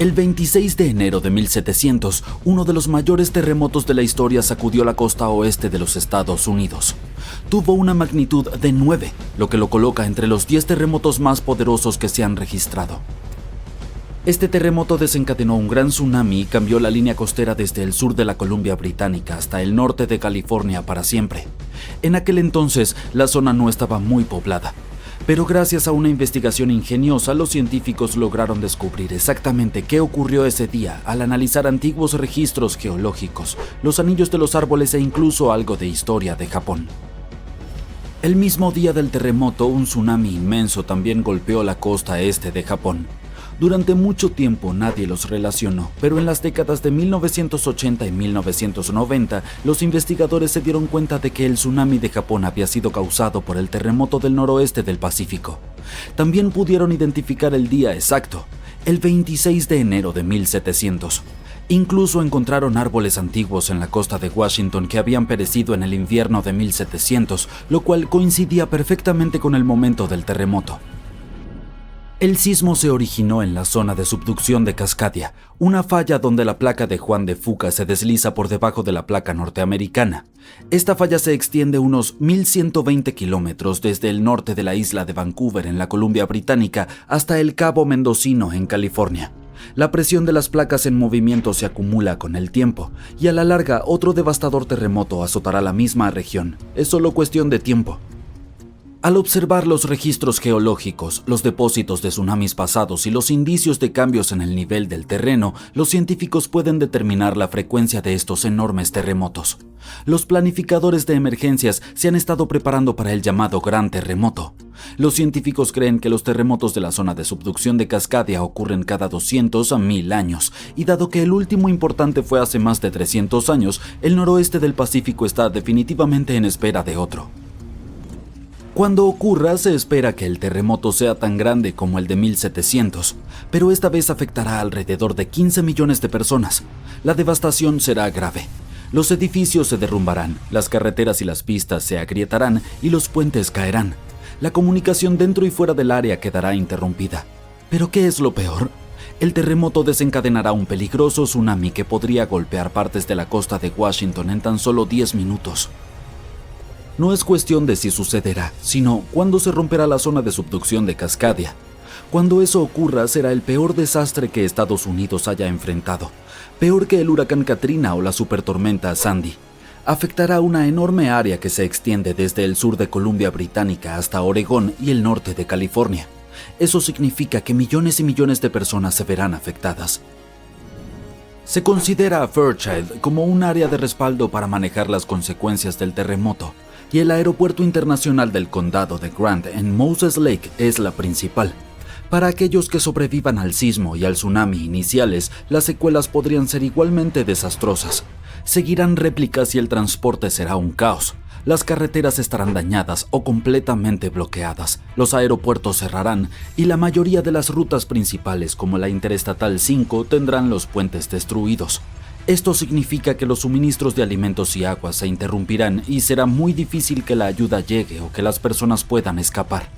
El 26 de enero de 1700, uno de los mayores terremotos de la historia sacudió la costa oeste de los Estados Unidos. Tuvo una magnitud de 9, lo que lo coloca entre los 10 terremotos más poderosos que se han registrado. Este terremoto desencadenó un gran tsunami y cambió la línea costera desde el sur de la Columbia Británica hasta el norte de California para siempre. En aquel entonces, la zona no estaba muy poblada. Pero gracias a una investigación ingeniosa, los científicos lograron descubrir exactamente qué ocurrió ese día al analizar antiguos registros geológicos, los anillos de los árboles e incluso algo de historia de Japón. El mismo día del terremoto, un tsunami inmenso también golpeó la costa este de Japón. Durante mucho tiempo nadie los relacionó, pero en las décadas de 1980 y 1990, los investigadores se dieron cuenta de que el tsunami de Japón había sido causado por el terremoto del noroeste del Pacífico. También pudieron identificar el día exacto, el 26 de enero de 1700. Incluso encontraron árboles antiguos en la costa de Washington que habían perecido en el invierno de 1700, lo cual coincidía perfectamente con el momento del terremoto. El sismo se originó en la zona de subducción de Cascadia, una falla donde la placa de Juan de Fuca se desliza por debajo de la placa norteamericana. Esta falla se extiende unos 1.120 kilómetros desde el norte de la isla de Vancouver en la Columbia Británica hasta el Cabo Mendocino en California. La presión de las placas en movimiento se acumula con el tiempo, y a la larga otro devastador terremoto azotará la misma región. Es solo cuestión de tiempo. Al observar los registros geológicos, los depósitos de tsunamis pasados y los indicios de cambios en el nivel del terreno, los científicos pueden determinar la frecuencia de estos enormes terremotos. Los planificadores de emergencias se han estado preparando para el llamado Gran Terremoto. Los científicos creen que los terremotos de la zona de subducción de Cascadia ocurren cada 200 a 1000 años, y dado que el último importante fue hace más de 300 años, el noroeste del Pacífico está definitivamente en espera de otro. Cuando ocurra, se espera que el terremoto sea tan grande como el de 1700, pero esta vez afectará a alrededor de 15 millones de personas. La devastación será grave. Los edificios se derrumbarán, las carreteras y las pistas se agrietarán y los puentes caerán. La comunicación dentro y fuera del área quedará interrumpida. ¿Pero qué es lo peor? El terremoto desencadenará un peligroso tsunami que podría golpear partes de la costa de Washington en tan solo 10 minutos. No es cuestión de si sucederá, sino cuándo se romperá la zona de subducción de Cascadia. Cuando eso ocurra, será el peor desastre que Estados Unidos haya enfrentado, peor que el huracán Katrina o la supertormenta Sandy. Afectará una enorme área que se extiende desde el sur de Columbia Británica hasta Oregón y el norte de California. Eso significa que millones y millones de personas se verán afectadas. Se considera a Fairchild como un área de respaldo para manejar las consecuencias del terremoto, y el aeropuerto internacional del condado de Grant en Moses Lake es la principal. Para aquellos que sobrevivan al sismo y al tsunami iniciales, las secuelas podrían ser igualmente desastrosas. Seguirán réplicas y el transporte será un caos. Las carreteras estarán dañadas o completamente bloqueadas, los aeropuertos cerrarán y la mayoría de las rutas principales como la Interestatal 5 tendrán los puentes destruidos. Esto significa que los suministros de alimentos y agua se interrumpirán y será muy difícil que la ayuda llegue o que las personas puedan escapar.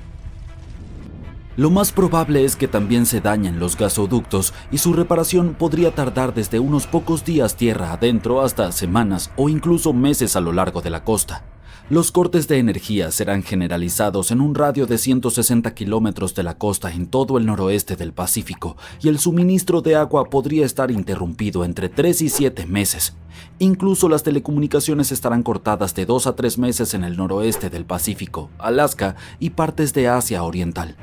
Lo más probable es que también se dañen los gasoductos y su reparación podría tardar desde unos pocos días tierra adentro hasta semanas o incluso meses a lo largo de la costa. Los cortes de energía serán generalizados en un radio de 160 kilómetros de la costa en todo el noroeste del Pacífico, y el suministro de agua podría estar interrumpido entre 3 y 7 meses. Incluso las telecomunicaciones estarán cortadas de 2 a 3 meses en el noroeste del Pacífico, Alaska y partes de Asia Oriental.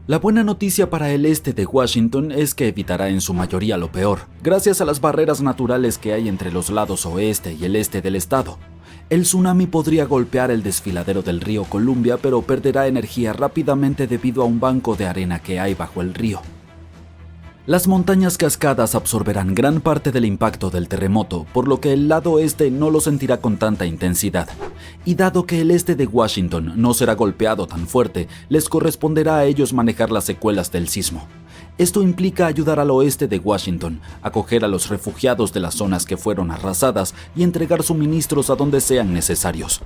La buena noticia para el este de Washington es que evitará en su mayoría lo peor, gracias a las barreras naturales que hay entre los lados oeste y el este del estado. El tsunami podría golpear el desfiladero del río Columbia, pero perderá energía rápidamente debido a un banco de arena que hay bajo el río. Las montañas cascadas absorberán gran parte del impacto del terremoto, por lo que el lado este no lo sentirá con tanta intensidad. Y dado que el este de Washington no será golpeado tan fuerte, les corresponderá a ellos manejar las secuelas del sismo. Esto implica ayudar al oeste de Washington, acoger a los refugiados de las zonas que fueron arrasadas y entregar suministros a donde sean necesarios.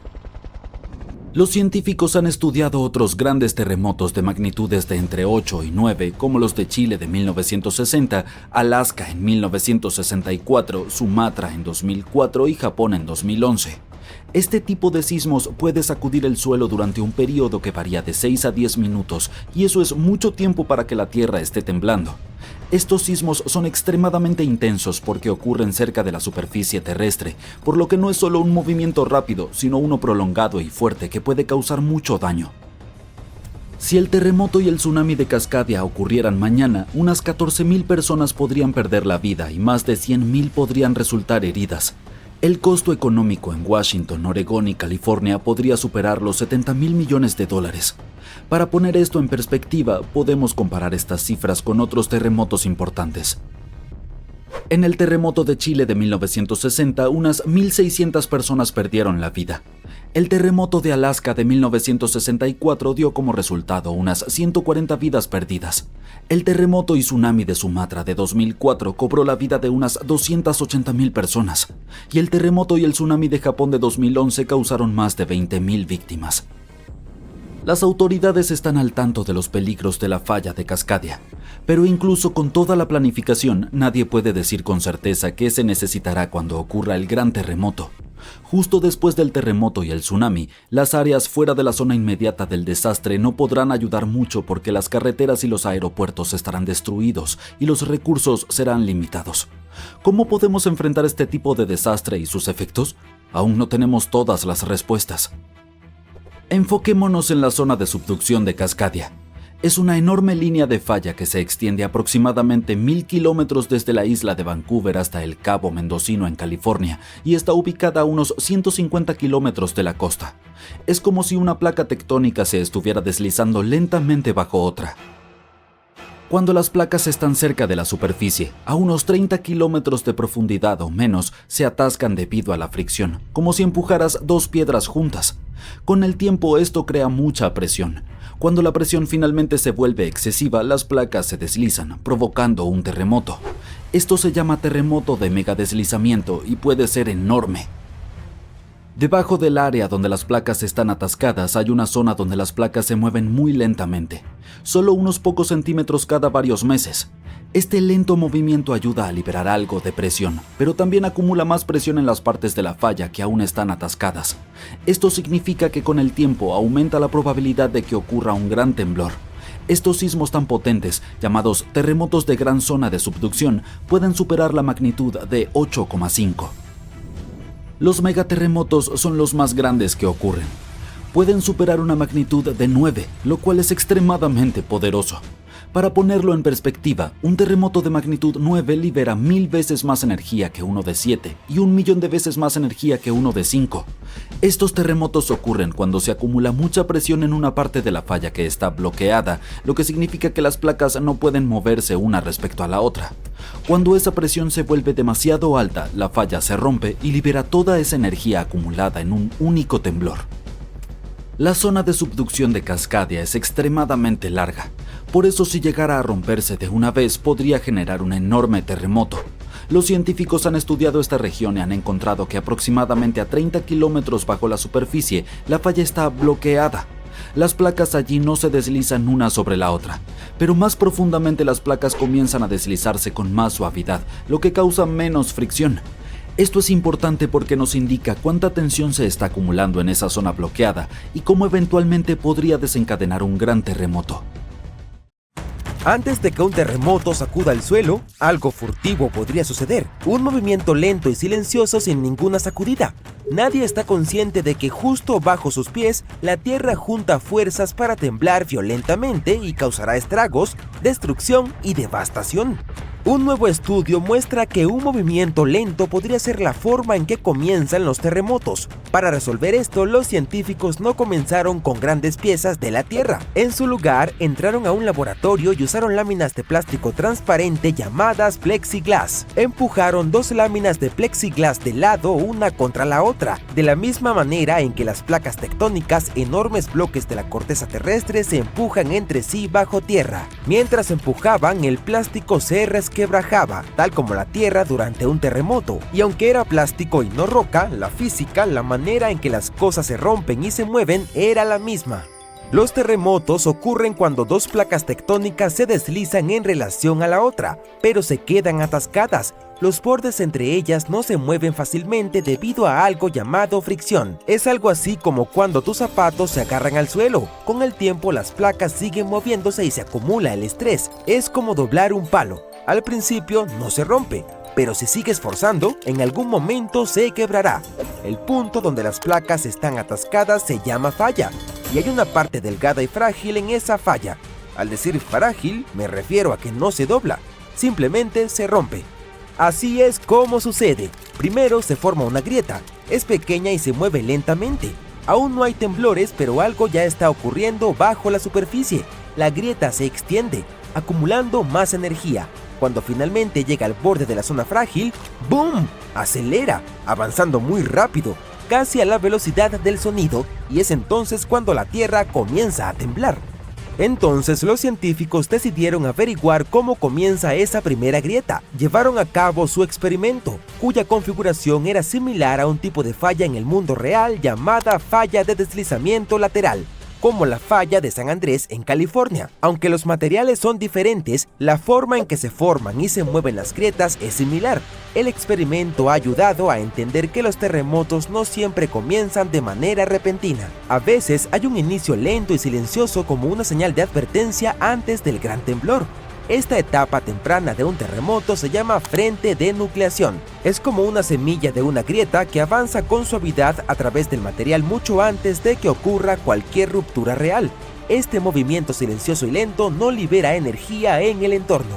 Los científicos han estudiado otros grandes terremotos de magnitudes de entre 8 y 9, como los de Chile de 1960, Alaska en 1964, Sumatra en 2004 y Japón en 2011. Este tipo de sismos puede sacudir el suelo durante un periodo que varía de 6 a 10 minutos, y eso es mucho tiempo para que la Tierra esté temblando. Estos sismos son extremadamente intensos porque ocurren cerca de la superficie terrestre, por lo que no es solo un movimiento rápido, sino uno prolongado y fuerte que puede causar mucho daño. Si el terremoto y el tsunami de Cascadia ocurrieran mañana, unas 14.000 personas podrían perder la vida y más de 100.000 podrían resultar heridas. El costo económico en Washington, Oregón y California podría superar los $70.000 millones. Para poner esto en perspectiva, podemos comparar estas cifras con otros terremotos importantes. En el terremoto de Chile de 1960, unas 1.600 personas perdieron la vida. El terremoto de Alaska de 1964 dio como resultado unas 140 vidas perdidas. El terremoto y tsunami de Sumatra de 2004 cobró la vida de unas 280.000 personas. Y el terremoto y el tsunami de Japón de 2011 causaron más de 20.000 víctimas. Las autoridades están al tanto de los peligros de la falla de Cascadia, pero incluso con toda la planificación, nadie puede decir con certeza qué se necesitará cuando ocurra el gran terremoto. Justo después del terremoto y el tsunami, las áreas fuera de la zona inmediata del desastre no podrán ayudar mucho porque las carreteras y los aeropuertos estarán destruidos y los recursos serán limitados. ¿Cómo podemos enfrentar este tipo de desastre y sus efectos? Aún no tenemos todas las respuestas. Enfoquémonos en la zona de subducción de Cascadia. Es una enorme línea de falla que se extiende aproximadamente 1.000 kilómetros desde la isla de Vancouver hasta el Cabo Mendocino en California y está ubicada a unos 150 kilómetros de la costa. Es como si una placa tectónica se estuviera deslizando lentamente bajo otra. Cuando las placas están cerca de la superficie, a unos 30 kilómetros de profundidad o menos, se atascan debido a la fricción, como si empujaras dos piedras juntas. Con el tiempo esto crea mucha presión. Cuando la presión finalmente se vuelve excesiva, las placas se deslizan, provocando un terremoto. Esto se llama terremoto de megadeslizamiento y puede ser enorme. Debajo del área donde las placas están atascadas hay una zona donde las placas se mueven muy lentamente, solo unos pocos centímetros cada varios meses. Este lento movimiento ayuda a liberar algo de presión, pero también acumula más presión en las partes de la falla que aún están atascadas. Esto significa que con el tiempo aumenta la probabilidad de que ocurra un gran temblor. Estos sismos tan potentes, llamados terremotos de gran zona de subducción, pueden superar la magnitud de 8,5. Los megaterremotos son los más grandes que ocurren. Pueden superar una magnitud de 9, lo cual es extremadamente poderoso. Para ponerlo en perspectiva, un terremoto de magnitud 9 libera 1000 veces más energía que uno de 7 y 1.000.000 de veces más energía que uno de 5. Estos terremotos ocurren cuando se acumula mucha presión en una parte de la falla que está bloqueada, lo que significa que las placas no pueden moverse una respecto a la otra. Cuando esa presión se vuelve demasiado alta, la falla se rompe y libera toda esa energía acumulada en un único temblor. La zona de subducción de Cascadia es extremadamente larga, por eso si llegara a romperse de una vez podría generar un enorme terremoto. Los científicos han estudiado esta región y han encontrado que aproximadamente a 30 kilómetros bajo la superficie la falla está bloqueada. Las placas allí no se deslizan una sobre la otra, pero más profundamente las placas comienzan a deslizarse con más suavidad, lo que causa menos fricción. Esto es importante porque nos indica cuánta tensión se está acumulando en esa zona bloqueada y cómo eventualmente podría desencadenar un gran terremoto. Antes de que un terremoto sacuda el suelo, algo furtivo podría suceder. Un movimiento lento y silencioso sin ninguna sacudida. Nadie está consciente de que justo bajo sus pies, la tierra junta fuerzas para temblar violentamente y causará estragos, destrucción y devastación. Un nuevo estudio muestra que un movimiento lento podría ser la forma en que comienzan los terremotos. Para resolver esto, los científicos no comenzaron con grandes piezas de la Tierra. En su lugar, entraron a un laboratorio y usaron láminas de plástico transparente llamadas plexiglass. Empujaron dos láminas de plexiglass de lado una contra la otra, de la misma manera en que las placas tectónicas, enormes bloques de la corteza terrestre, se empujan entre sí bajo tierra. Mientras empujaban, el plástico se resquebrajaba resquebrajaba, tal como la Tierra durante un terremoto. Y aunque era plástico y no roca, la física, la manera en que las cosas se rompen y se mueven era la misma. Los terremotos ocurren cuando dos placas tectónicas se deslizan en relación a la otra, pero se quedan atascadas. Los bordes entre ellas no se mueven fácilmente debido a algo llamado fricción. Es algo así como cuando tus zapatos se agarran al suelo. Con el tiempo las placas siguen moviéndose y se acumula el estrés. Es como doblar un palo. Al principio no se rompe, pero si sigues forzando, en algún momento se quebrará. El punto donde las placas están atascadas se llama falla, y hay una parte delgada y frágil en esa falla. Al decir frágil, me refiero a que no se dobla, simplemente se rompe. Así es como sucede. Primero se forma una grieta, es pequeña y se mueve lentamente. Aún no hay temblores, pero algo ya está ocurriendo bajo la superficie. La grieta se extiende, acumulando más energía. Cuando finalmente llega al borde de la zona frágil, ¡boom!, acelera, avanzando muy rápido, casi a la velocidad del sonido, y es entonces cuando la Tierra comienza a temblar. Entonces los científicos decidieron averiguar cómo comienza esa primera grieta. Llevaron a cabo su experimento, cuya configuración era similar a un tipo de falla en el mundo real llamada falla de deslizamiento lateral, como la falla de San Andrés en California. Aunque los materiales son diferentes, la forma en que se forman y se mueven las grietas es similar. El experimento ha ayudado a entender que los terremotos no siempre comienzan de manera repentina. A veces hay un inicio lento y silencioso como una señal de advertencia antes del gran temblor. Esta etapa temprana de un terremoto se llama frente de nucleación. Es como una semilla de una grieta que avanza con suavidad a través del material mucho antes de que ocurra cualquier ruptura real. Este movimiento silencioso y lento no libera energía en el entorno.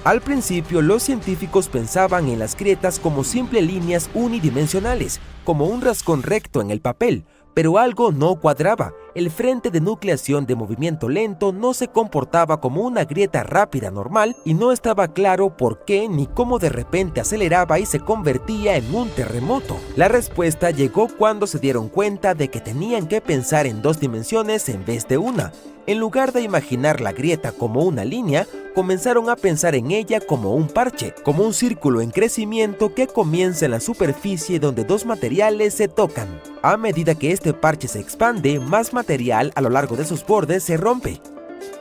Al principio, los científicos pensaban en las grietas como simples líneas unidimensionales, como un rascón recto en el papel, pero algo no cuadraba. El frente de nucleación de movimiento lento no se comportaba como una grieta rápida normal y no estaba claro por qué ni cómo de repente aceleraba y se convertía en un terremoto. La respuesta llegó cuando se dieron cuenta de que tenían que pensar en dos dimensiones en vez de una. En lugar de imaginar la grieta como una línea, comenzaron a pensar en ella como un parche, como un círculo en crecimiento que comienza en la superficie donde dos materiales se tocan. A medida que este parche se expande, más material a lo largo de sus bordes se rompe.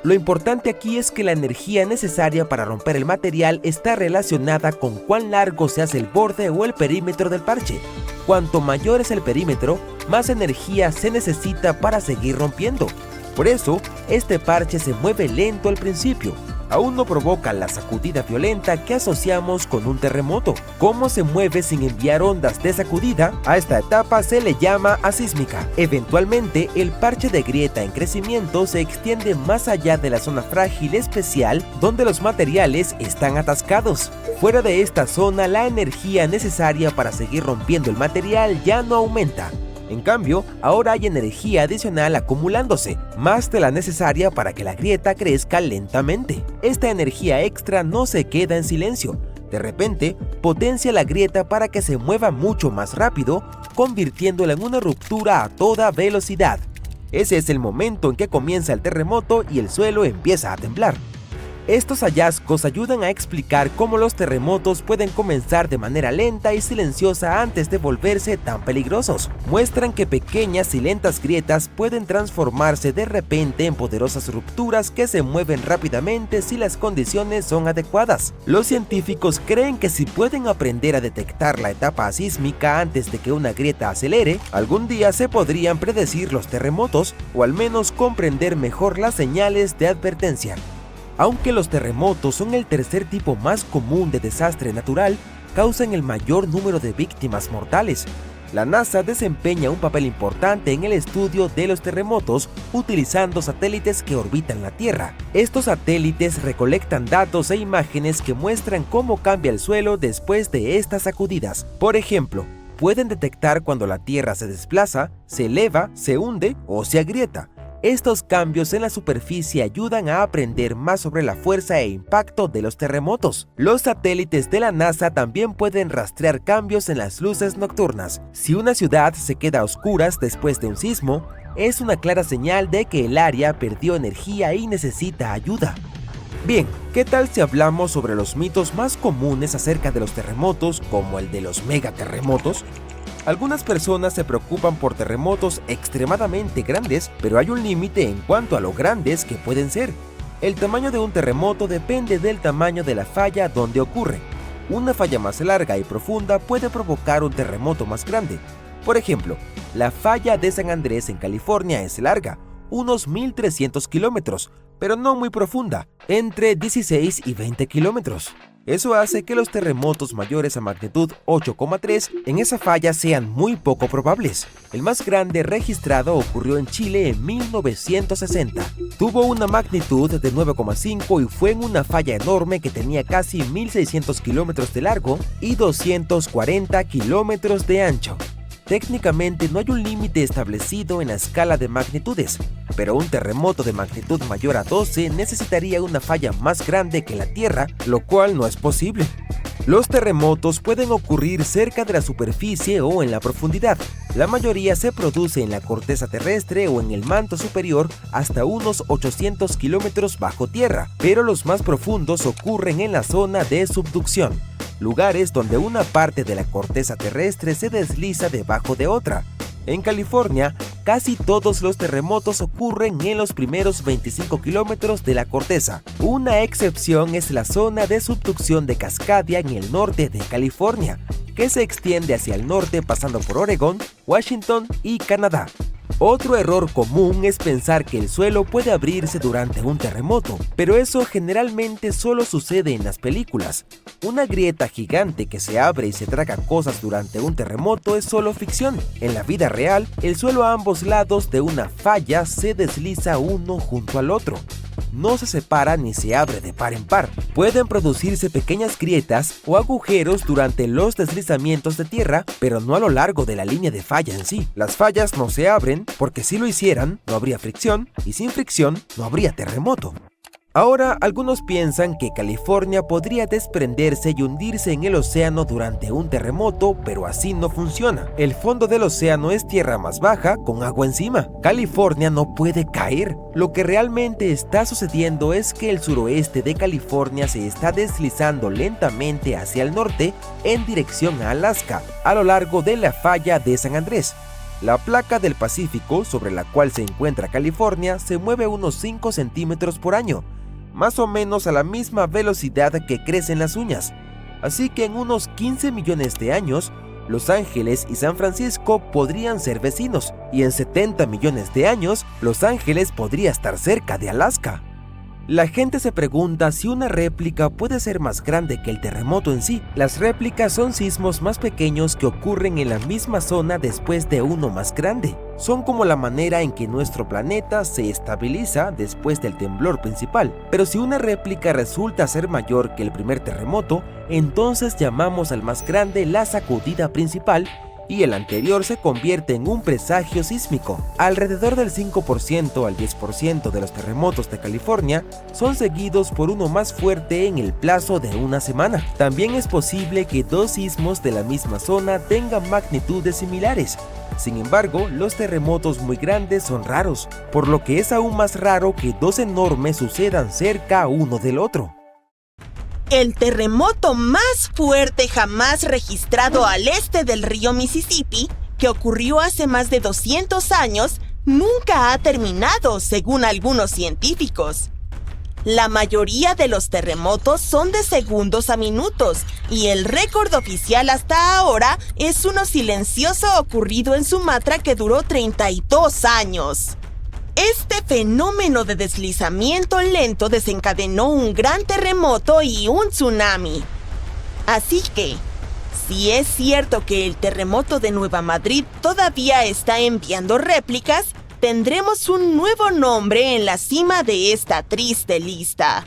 Lo importante aquí es que la energía necesaria para romper el material está relacionada con cuán largo se hace el borde o el perímetro del parche. Cuanto mayor es el perímetro, más energía se necesita para seguir rompiendo. Por eso, este parche se mueve lento al principio. Aún no provoca la sacudida violenta que asociamos con un terremoto. Cómo se mueve sin enviar ondas de sacudida, a esta etapa se le llama asísmica. Eventualmente, el parche de grieta en crecimiento se extiende más allá de la zona frágil especial donde los materiales están atascados. Fuera de esta zona, la energía necesaria para seguir rompiendo el material ya no aumenta. En cambio, ahora hay energía adicional acumulándose, más de la necesaria para que la grieta crezca lentamente. Esta energía extra no se queda en silencio. De repente, potencia la grieta para que se mueva mucho más rápido, convirtiéndola en una ruptura a toda velocidad. Ese es el momento en que comienza el terremoto y el suelo empieza a temblar. Estos hallazgos ayudan a explicar cómo los terremotos pueden comenzar de manera lenta y silenciosa antes de volverse tan peligrosos. Muestran que pequeñas y lentas grietas pueden transformarse de repente en poderosas rupturas que se mueven rápidamente si las condiciones son adecuadas. Los científicos creen que si pueden aprender a detectar la etapa sísmica antes de que una grieta acelere, algún día se podrían predecir los terremotos o al menos comprender mejor las señales de advertencia. Aunque los terremotos son el tercer tipo más común de desastre natural, causan el mayor número de víctimas mortales. La NASA desempeña un papel importante en el estudio de los terremotos utilizando satélites que orbitan la Tierra. Estos satélites recolectan datos e imágenes que muestran cómo cambia el suelo después de estas sacudidas. Por ejemplo, pueden detectar cuando la Tierra se desplaza, se eleva, se hunde o se agrieta. Estos cambios en la superficie ayudan a aprender más sobre la fuerza e impacto de los terremotos. Los satélites de la NASA también pueden rastrear cambios en las luces nocturnas. Si una ciudad se queda a oscuras después de un sismo, es una clara señal de que el área perdió energía y necesita ayuda. Bien, ¿qué tal si hablamos sobre los mitos más comunes acerca de los terremotos, como el de los megaterremotos? Algunas personas se preocupan por terremotos extremadamente grandes, pero hay un límite en cuanto a lo grandes que pueden ser. El tamaño de un terremoto depende del tamaño de la falla donde ocurre. Una falla más larga y profunda puede provocar un terremoto más grande. Por ejemplo, la falla de San Andrés en California es larga, unos 1.300 kilómetros, pero no muy profunda, entre 16 y 20 kilómetros. Eso hace que los terremotos mayores a magnitud 8,3 en esa falla sean muy poco probables. El más grande registrado ocurrió en Chile en 1960. Tuvo una magnitud de 9,5 y fue en una falla enorme que tenía casi 1.600 kilómetros de largo y 240 kilómetros de ancho. Técnicamente no hay un límite establecido en la escala de magnitudes, pero un terremoto de magnitud mayor a 12 necesitaría una falla más grande que la Tierra, lo cual no es posible. Los terremotos pueden ocurrir cerca de la superficie o en la profundidad. La mayoría se produce en la corteza terrestre o en el manto superior hasta unos 800 kilómetros bajo tierra, pero los más profundos ocurren en la zona de subducción, lugares donde una parte de la corteza terrestre se desliza debajo de otra. En California, casi todos los terremotos ocurren en los primeros 25 kilómetros de la corteza. Una excepción es la zona de subducción de Cascadia en el norte de California, que se extiende hacia el norte pasando por Oregón, Washington y Canadá. Otro error común es pensar que el suelo puede abrirse durante un terremoto, pero eso generalmente solo sucede en las películas. Una grieta gigante que se abre y se traga cosas durante un terremoto es solo ficción. En la vida real, el suelo a ambos lados de una falla se desliza uno junto al otro. No se separa ni se abre de par en par. Pueden producirse pequeñas grietas o agujeros durante los deslizamientos de tierra, pero no a lo largo de la línea de falla en sí. Las fallas no se abren porque si lo hicieran, no habría fricción, y sin fricción, no habría terremoto. Ahora, algunos piensan que California podría desprenderse y hundirse en el océano durante un terremoto, pero así no funciona. El fondo del océano es tierra más baja, con agua encima. California no puede caer. Lo que realmente está sucediendo es que el suroeste de California se está deslizando lentamente hacia el norte en dirección a Alaska, a lo largo de la falla de San Andrés. La placa del Pacífico, sobre la cual se encuentra California, se mueve unos 5 centímetros por año, más o menos a la misma velocidad que crecen las uñas. Así que en unos 15 millones de años, Los Ángeles y San Francisco podrían ser vecinos, y en 70 millones de años, Los Ángeles podría estar cerca de Alaska. La gente se pregunta si una réplica puede ser más grande que el terremoto en sí. Las réplicas son sismos más pequeños que ocurren en la misma zona después de uno más grande. Son como la manera en que nuestro planeta se estabiliza después del temblor principal. Pero si una réplica resulta ser mayor que el primer terremoto, entonces llamamos al más grande la sacudida principal, y el anterior se convierte en un presagio sísmico. Alrededor del 5% al 10% de los terremotos de California son seguidos por uno más fuerte en el plazo de una semana. También es posible que dos sismos de la misma zona tengan magnitudes similares. Sin embargo, los terremotos muy grandes son raros, por lo que es aún más raro que dos enormes sucedan cerca uno del otro. El terremoto más fuerte jamás registrado al este del río Mississippi, que ocurrió hace más de 200 años, nunca ha terminado, según algunos científicos. La mayoría de los terremotos son de segundos a minutos, y el récord oficial hasta ahora es uno silencioso ocurrido en Sumatra que duró 32 años. Este fenómeno de deslizamiento lento desencadenó un gran terremoto y un tsunami. Así que, si es cierto que el terremoto de Nueva Madrid todavía está enviando réplicas, tendremos un nuevo nombre en la cima de esta triste lista.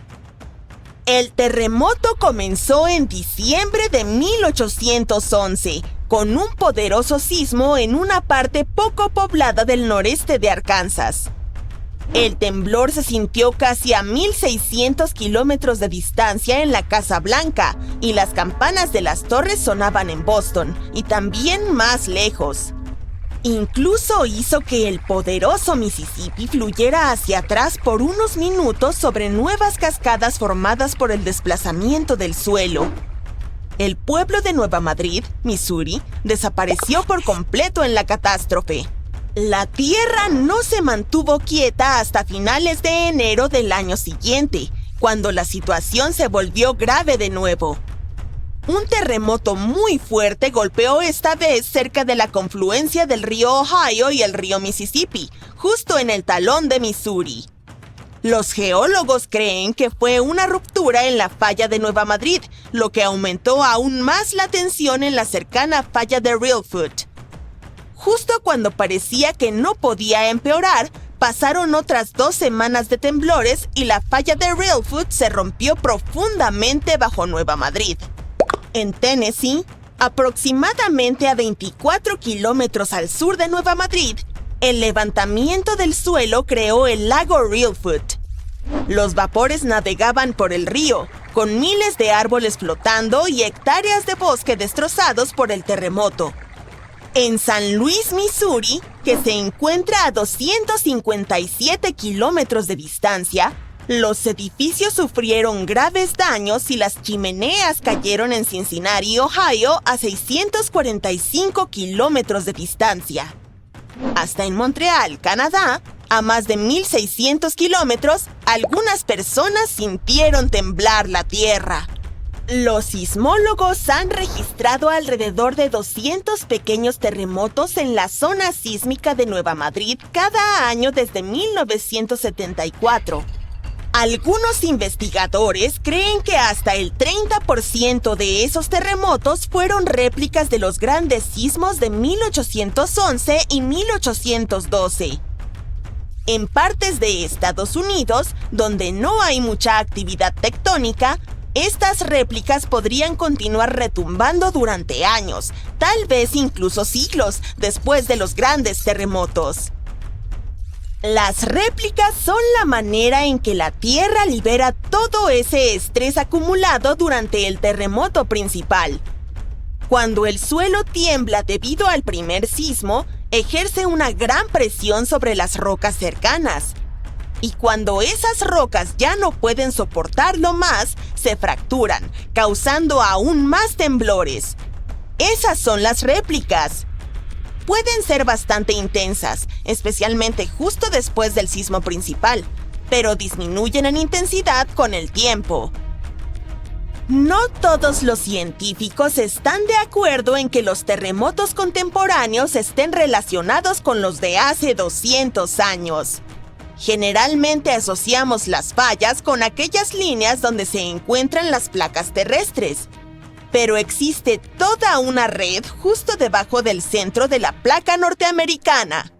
El terremoto comenzó en diciembre de 1811, con un poderoso sismo en una parte poco poblada del noreste de Arkansas. El temblor se sintió casi a 1.600 kilómetros de distancia en la Casa Blanca, y las campanas de las torres sonaban en Boston, y también más lejos. Incluso hizo que el poderoso Mississippi fluyera hacia atrás por unos minutos sobre nuevas cascadas formadas por el desplazamiento del suelo. El pueblo de Nueva Madrid, Missouri, desapareció por completo en la catástrofe. La tierra no se mantuvo quieta hasta finales de enero del año siguiente, cuando la situación se volvió grave de nuevo. Un terremoto muy fuerte golpeó esta vez cerca de la confluencia del río Ohio y el río Mississippi, justo en el talón de Missouri. Los geólogos creen que fue una ruptura en la falla de Nueva Madrid, lo que aumentó aún más la tensión en la cercana falla de Reelfoot. Justo cuando parecía que no podía empeorar, pasaron otras 2 semanas de temblores y la falla de Reelfoot se rompió profundamente bajo Nueva Madrid. En Tennessee, aproximadamente a 24 kilómetros al sur de Nueva Madrid, el levantamiento del suelo creó el lago Reelfoot. Los vapores navegaban por el río, con miles de árboles flotando y hectáreas de bosque destrozados por el terremoto. En San Luis, Missouri, que se encuentra a 257 kilómetros de distancia, los edificios sufrieron graves daños y las chimeneas cayeron en Cincinnati, Ohio, a 645 kilómetros de distancia. Hasta en Montreal, Canadá, a más de 1,600 kilómetros, algunas personas sintieron temblar la tierra. Los sismólogos han registrado alrededor de 200 pequeños terremotos en la zona sísmica de Nueva Madrid cada año desde 1974. Algunos investigadores creen que hasta el 30% de esos terremotos fueron réplicas de los grandes sismos de 1811 y 1812. En partes de Estados Unidos, donde no hay mucha actividad tectónica, estas réplicas podrían continuar retumbando durante años, tal vez incluso siglos, después de los grandes terremotos. Las réplicas son la manera en que la Tierra libera todo ese estrés acumulado durante el terremoto principal. Cuando el suelo tiembla debido al primer sismo, ejerce una gran presión sobre las rocas cercanas. Y cuando esas rocas ya no pueden soportarlo más, se fracturan, causando aún más temblores. Esas son las réplicas. Pueden ser bastante intensas, especialmente justo después del sismo principal, pero disminuyen en intensidad con el tiempo. No todos los científicos están de acuerdo en que los terremotos contemporáneos estén relacionados con los de hace 200 años. Generalmente asociamos las fallas con aquellas líneas donde se encuentran las placas terrestres. Pero existe toda una red justo debajo del centro de la placa norteamericana.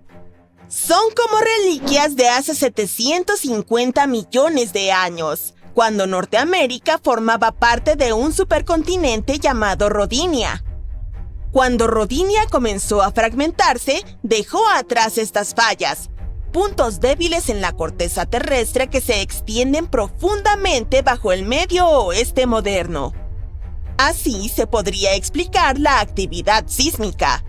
Son como reliquias de hace 750 millones de años, cuando Norteamérica formaba parte de un supercontinente llamado Rodinia. Cuando Rodinia comenzó a fragmentarse, dejó atrás estas fallas, puntos débiles en la corteza terrestre que se extienden profundamente bajo el Medio Oeste moderno. Así se podría explicar la actividad sísmica.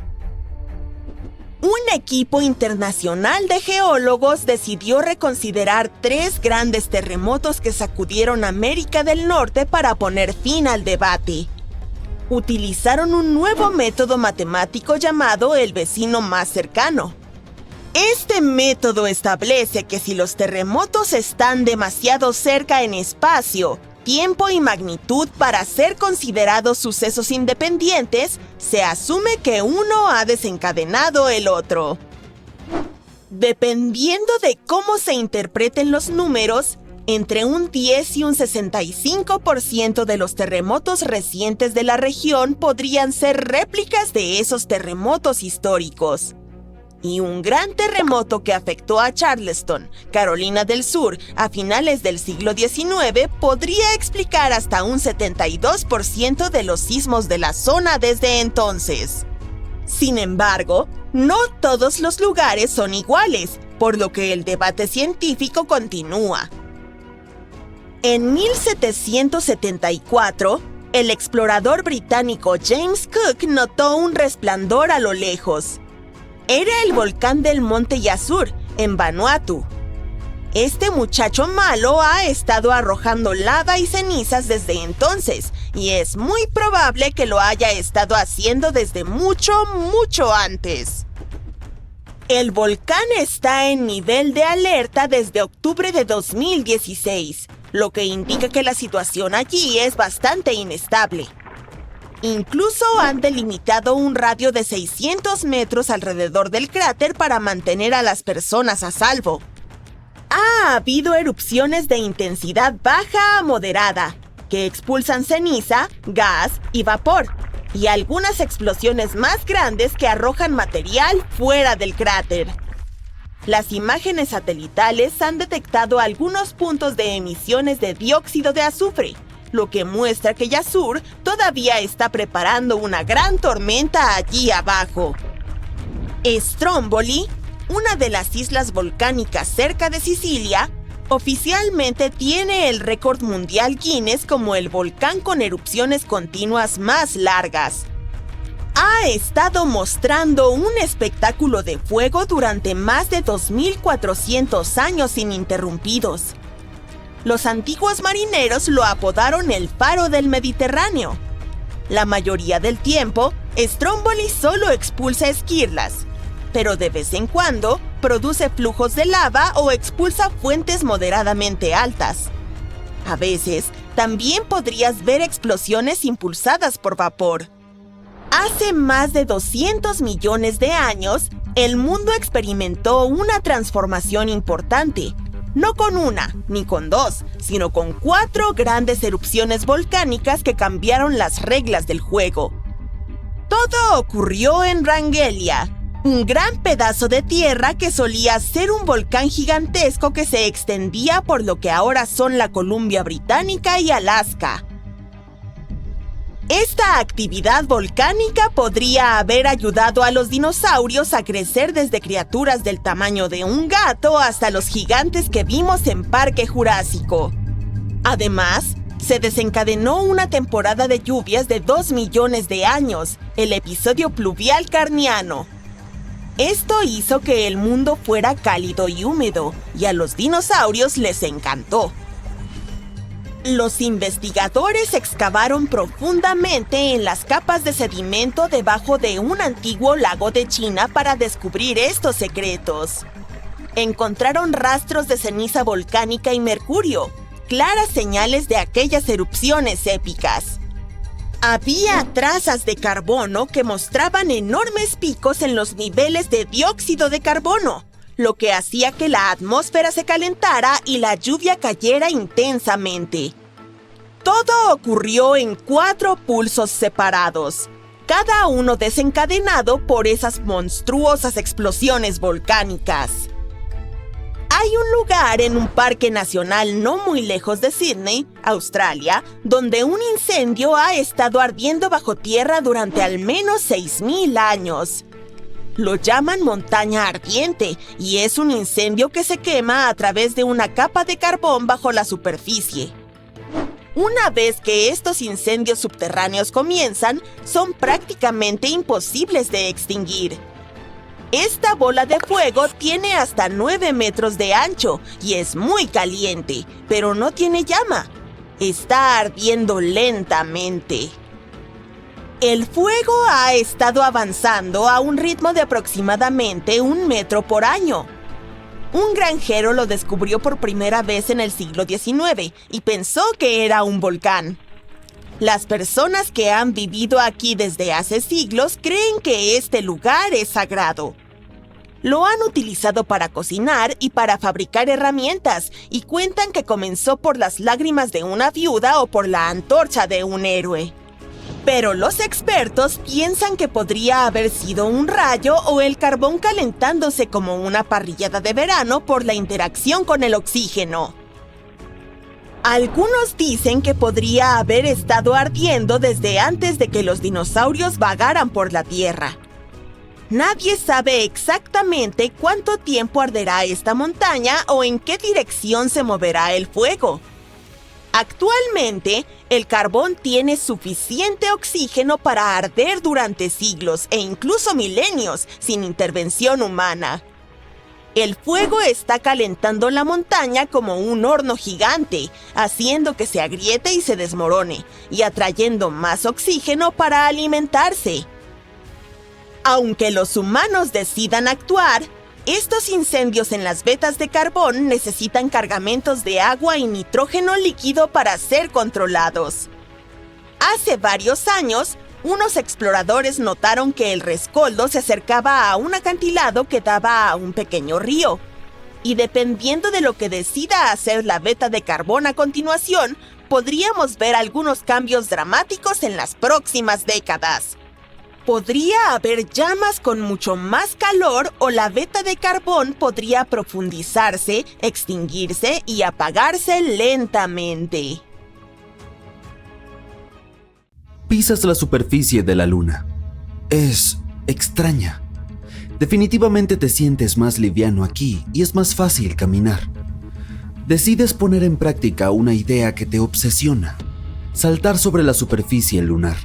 Un equipo internacional de geólogos decidió reconsiderar 3 grandes terremotos que sacudieron América del Norte para poner fin al debate. Utilizaron un nuevo método matemático llamado el vecino más cercano. Este método establece que si los terremotos están demasiado cerca en espacio, tiempo y magnitud para ser considerados sucesos independientes, se asume que uno ha desencadenado el otro. Dependiendo de cómo se interpreten los números, entre un 10 y un 65% de los terremotos recientes de la región podrían ser réplicas de esos terremotos históricos. Y un gran terremoto que afectó a Charleston, Carolina del Sur, a finales del siglo XIX podría explicar hasta un 72% de los sismos de la zona desde entonces. Sin embargo, no todos los lugares son iguales, por lo que el debate científico continúa. En 1774, el explorador británico James Cook notó un resplandor a lo lejos. Era el volcán del Monte Yasur, en Vanuatu. Este muchacho malo ha estado arrojando lava y cenizas desde entonces, y es muy probable que lo haya estado haciendo desde mucho antes. El volcán está en nivel de alerta desde octubre de 2016, lo que indica que la situación allí es bastante inestable. Incluso han delimitado un radio de 600 metros alrededor del cráter para mantener a las personas a salvo. Ha habido erupciones de intensidad baja a moderada, que expulsan ceniza, gas y vapor, y algunas explosiones más grandes que arrojan material fuera del cráter. Las imágenes satelitales han detectado algunos puntos de emisiones de dióxido de azufre, lo que muestra que Yasur todavía está preparando una gran tormenta allí abajo. Stromboli, una de las islas volcánicas cerca de Sicilia, oficialmente tiene el récord mundial Guinness como el volcán con erupciones continuas más largas. Ha estado mostrando un espectáculo de fuego durante más de 2.400 años ininterrumpidos. Los antiguos marineros lo apodaron el faro del Mediterráneo. La mayoría del tiempo, Stromboli solo expulsa esquirlas, pero de vez en cuando produce flujos de lava o expulsa fuentes moderadamente altas. A veces, también podrías ver explosiones impulsadas por vapor. Hace más de 200 millones de años, el mundo experimentó una transformación importante, no con una ni con dos, sino con 4 grandes erupciones volcánicas que cambiaron las reglas del juego. Todo ocurrió en Rangelia, un gran pedazo de tierra que solía ser un volcán gigantesco que se extendía por lo que ahora son la Columbia Británica y Alaska. Esta actividad volcánica podría haber ayudado a los dinosaurios a crecer desde criaturas del tamaño de un gato hasta los gigantes que vimos en Parque Jurásico. Además, se desencadenó una temporada de lluvias de 2 millones de años, el episodio pluvial carniano. Esto hizo que el mundo fuera cálido y húmedo, y a los dinosaurios les encantó. Los investigadores excavaron profundamente en las capas de sedimento debajo de un antiguo lago de China para descubrir estos secretos. Encontraron rastros de ceniza volcánica y mercurio, claras señales de aquellas erupciones épicas. Había trazas de carbono que mostraban enormes picos en los niveles de dióxido de carbono, lo que hacía que la atmósfera se calentara y la lluvia cayera intensamente. Todo ocurrió en 4 pulsos separados, cada uno desencadenado por esas monstruosas explosiones volcánicas. Hay un lugar en un parque nacional no muy lejos de Sydney, Australia, donde un incendio ha estado ardiendo bajo tierra durante al menos 6.000 años. Lo llaman montaña ardiente y es un incendio que se quema a través de una capa de carbón bajo la superficie. Una vez que estos incendios subterráneos comienzan, son prácticamente imposibles de extinguir. Esta bola de fuego tiene hasta 9 metros de ancho y es muy caliente, pero no tiene llama. Está ardiendo lentamente. El fuego ha estado avanzando a un ritmo de aproximadamente 1 metro por año. Un granjero lo descubrió por primera vez en el siglo XIX y pensó que era un volcán. Las personas que han vivido aquí desde hace siglos creen que este lugar es sagrado. Lo han utilizado para cocinar y para fabricar herramientas y cuentan que comenzó por las lágrimas de una viuda o por la antorcha de un héroe. Pero los expertos piensan que podría haber sido un rayo o el carbón calentándose como una parrillada de verano por la interacción con el oxígeno. Algunos dicen que podría haber estado ardiendo desde antes de que los dinosaurios vagaran por la Tierra. Nadie sabe exactamente cuánto tiempo arderá esta montaña o en qué dirección se moverá el fuego. Actualmente, el carbón tiene suficiente oxígeno para arder durante siglos e incluso milenios sin intervención humana. El fuego está calentando la montaña como un horno gigante, haciendo que se agriete y se desmorone, y atrayendo más oxígeno para alimentarse. Aunque los humanos decidan actuar, estos incendios en las vetas de carbón necesitan cargamentos de agua y nitrógeno líquido para ser controlados. Hace varios años, unos exploradores notaron que el rescoldo se acercaba a un acantilado que daba a un pequeño río. Y dependiendo de lo que decida hacer la veta de carbón a continuación, podríamos ver algunos cambios dramáticos en las próximas décadas. Podría haber llamas con mucho más calor o la veta de carbón podría profundizarse, extinguirse y apagarse lentamente. Pisas la superficie de la luna. Es extraña. Definitivamente te sientes más liviano aquí y es más fácil caminar. Decides poner en práctica una idea que te obsesiona: saltar sobre la superficie lunar.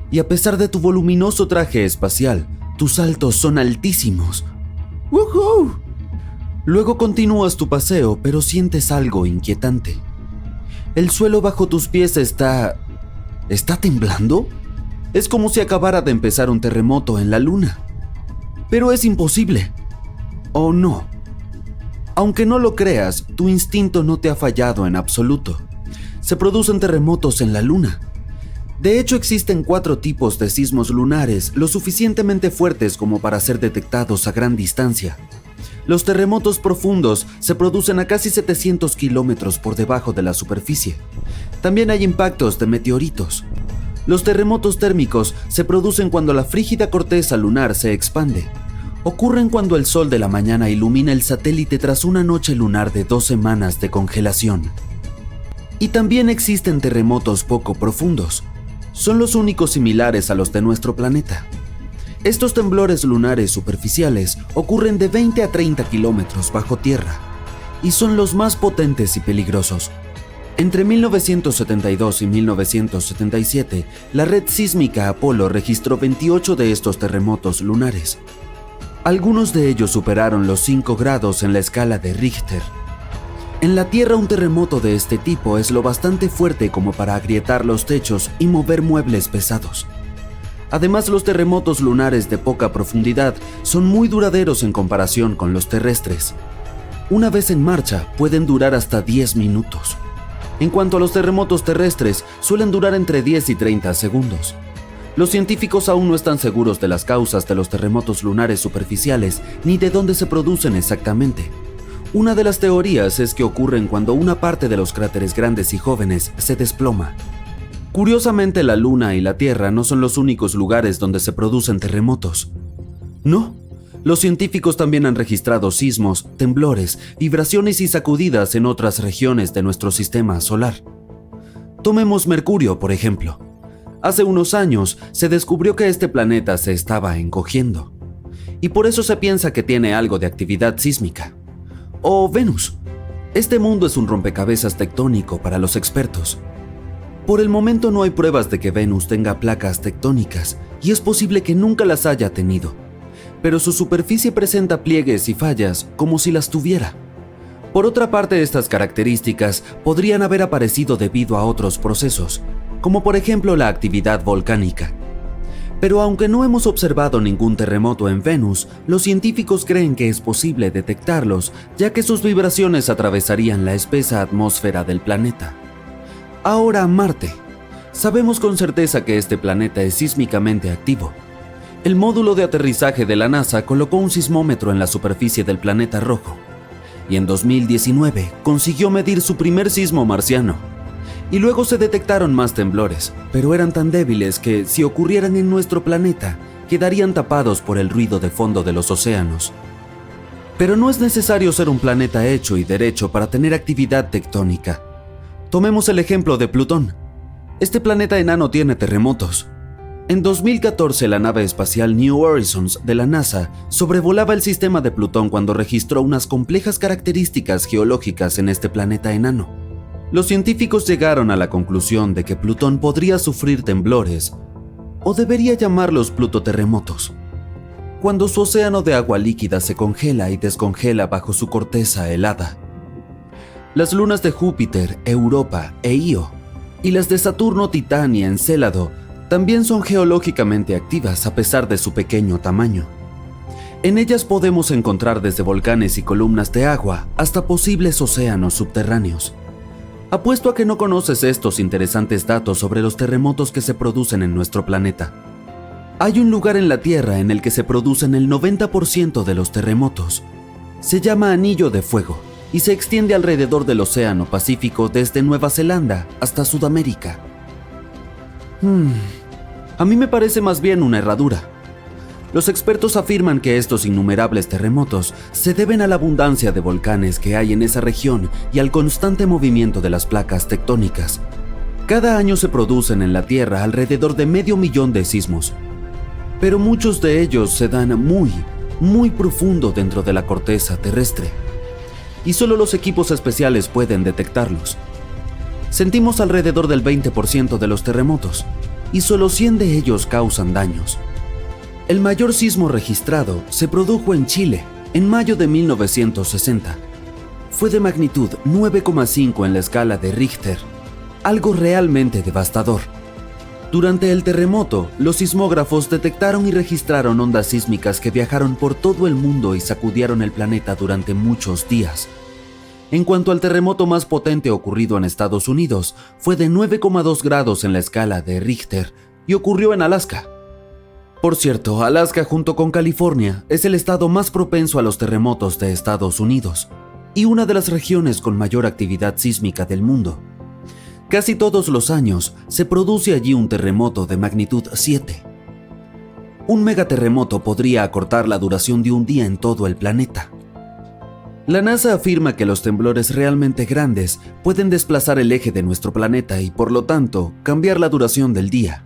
Y a pesar de tu voluminoso traje espacial, tus saltos son altísimos. ¡Woohoo! Luego continúas tu paseo, pero sientes algo inquietante. El suelo bajo tus pies ¿Está temblando? Es como si acabara de empezar un terremoto en la luna. Pero es imposible. ¿O no? Aunque no lo creas, tu instinto no te ha fallado en absoluto. Se producen terremotos en la luna. De hecho, existen 4 tipos de sismos lunares lo suficientemente fuertes como para ser detectados a gran distancia. Los terremotos profundos se producen a casi 700 kilómetros por debajo de la superficie. También hay impactos de meteoritos. Los terremotos térmicos se producen cuando la frígida corteza lunar se expande. Ocurren cuando el sol de la mañana ilumina el satélite tras una noche lunar de 2 semanas de congelación. Y también existen terremotos poco profundos. Son los únicos similares a los de nuestro planeta. Estos temblores lunares superficiales ocurren de 20 a 30 kilómetros bajo tierra y son los más potentes y peligrosos. Entre 1972 y 1977, la red sísmica Apolo registró 28 de estos terremotos lunares. Algunos de ellos superaron los 5 grados en la escala de Richter. En la Tierra, un terremoto de este tipo es lo bastante fuerte como para agrietar los techos y mover muebles pesados. Además, los terremotos lunares de poca profundidad son muy duraderos en comparación con los terrestres. Una vez en marcha, pueden durar hasta 10 minutos. En cuanto a los terremotos terrestres, suelen durar entre 10 y 30 segundos. Los científicos aún no están seguros de las causas de los terremotos lunares superficiales ni de dónde se producen exactamente. Una de las teorías es que ocurren cuando una parte de los cráteres grandes y jóvenes se desploma. Curiosamente, la Luna y la Tierra no son los únicos lugares donde se producen terremotos. No, los científicos también han registrado sismos, temblores, vibraciones y sacudidas en otras regiones de nuestro sistema solar. Tomemos Mercurio, por ejemplo. Hace unos años se descubrió que este planeta se estaba encogiendo, y por eso se piensa que tiene algo de actividad sísmica. O Venus. Este mundo es un rompecabezas tectónico para los expertos. Por el momento no hay pruebas de que Venus tenga placas tectónicas, y es posible que nunca las haya tenido, pero su superficie presenta pliegues y fallas como si las tuviera. Por otra parte, estas características podrían haber aparecido debido a otros procesos, como por ejemplo la actividad volcánica. Pero aunque no hemos observado ningún terremoto en Venus, los científicos creen que es posible detectarlos, ya que sus vibraciones atravesarían la espesa atmósfera del planeta. Ahora, Marte. Sabemos con certeza que este planeta es sísmicamente activo. El módulo de aterrizaje de la NASA colocó un sismómetro en la superficie del planeta rojo, y en 2019 consiguió medir su primer sismo marciano. Y luego se detectaron más temblores, pero eran tan débiles que, si ocurrieran en nuestro planeta, quedarían tapados por el ruido de fondo de los océanos. Pero no es necesario ser un planeta hecho y derecho para tener actividad tectónica. Tomemos el ejemplo de Plutón. Este planeta enano tiene terremotos. En 2014, la nave espacial New Horizons de la NASA sobrevolaba el sistema de Plutón cuando registró unas complejas características geológicas en este planeta enano. Los científicos llegaron a la conclusión de que Plutón podría sufrir temblores, o debería llamarlos plutoterremotos, cuando su océano de agua líquida se congela y descongela bajo su corteza helada. Las lunas de Júpiter, Europa e Io, y las de Saturno, Titán y Encélado también son geológicamente activas a pesar de su pequeño tamaño. En ellas podemos encontrar desde volcanes y columnas de agua hasta posibles océanos subterráneos. Apuesto a que no conoces estos interesantes datos sobre los terremotos que se producen en nuestro planeta. Hay un lugar en la Tierra en el que se producen el 90% de los terremotos. Se llama Anillo de Fuego y se extiende alrededor del Océano Pacífico desde Nueva Zelanda hasta Sudamérica. A mí me parece más bien una herradura. Los expertos afirman que estos innumerables terremotos se deben a la abundancia de volcanes que hay en esa región y al constante movimiento de las placas tectónicas. Cada año se producen en la Tierra alrededor de 500,000 de sismos, pero muchos de ellos se dan muy profundo dentro de la corteza terrestre, y solo los equipos especiales pueden detectarlos. Sentimos alrededor del 20% de los terremotos, y solo 100 de ellos causan daños. El mayor sismo registrado se produjo en Chile, en mayo de 1960. Fue de magnitud 9,5 en la escala de Richter, algo realmente devastador. Durante el terremoto, los sismógrafos detectaron y registraron ondas sísmicas que viajaron por todo el mundo y sacudieron el planeta durante muchos días. En cuanto al terremoto más potente ocurrido en Estados Unidos, fue de 9,2 grados en la escala de Richter y ocurrió en Alaska. Por cierto, Alaska junto con California es el estado más propenso a los terremotos de Estados Unidos y una de las regiones con mayor actividad sísmica del mundo. Casi todos los años se produce allí un terremoto de magnitud 7. Un megaterremoto podría acortar la duración de un día en todo el planeta. La NASA afirma que los temblores realmente grandes pueden desplazar el eje de nuestro planeta y, por lo tanto, cambiar la duración del día.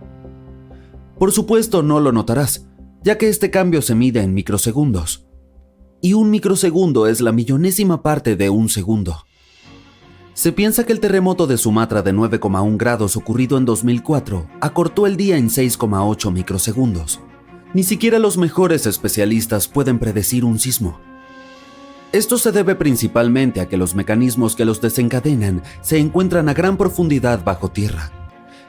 Por supuesto, no lo notarás, ya que este cambio se mide en microsegundos. Y un microsegundo es la millonésima parte de un segundo. Se piensa que el terremoto de Sumatra de 9,1 grados ocurrido en 2004 acortó el día en 6,8 microsegundos. Ni siquiera los mejores especialistas pueden predecir un sismo. Esto se debe principalmente a que los mecanismos que los desencadenan se encuentran a gran profundidad bajo tierra.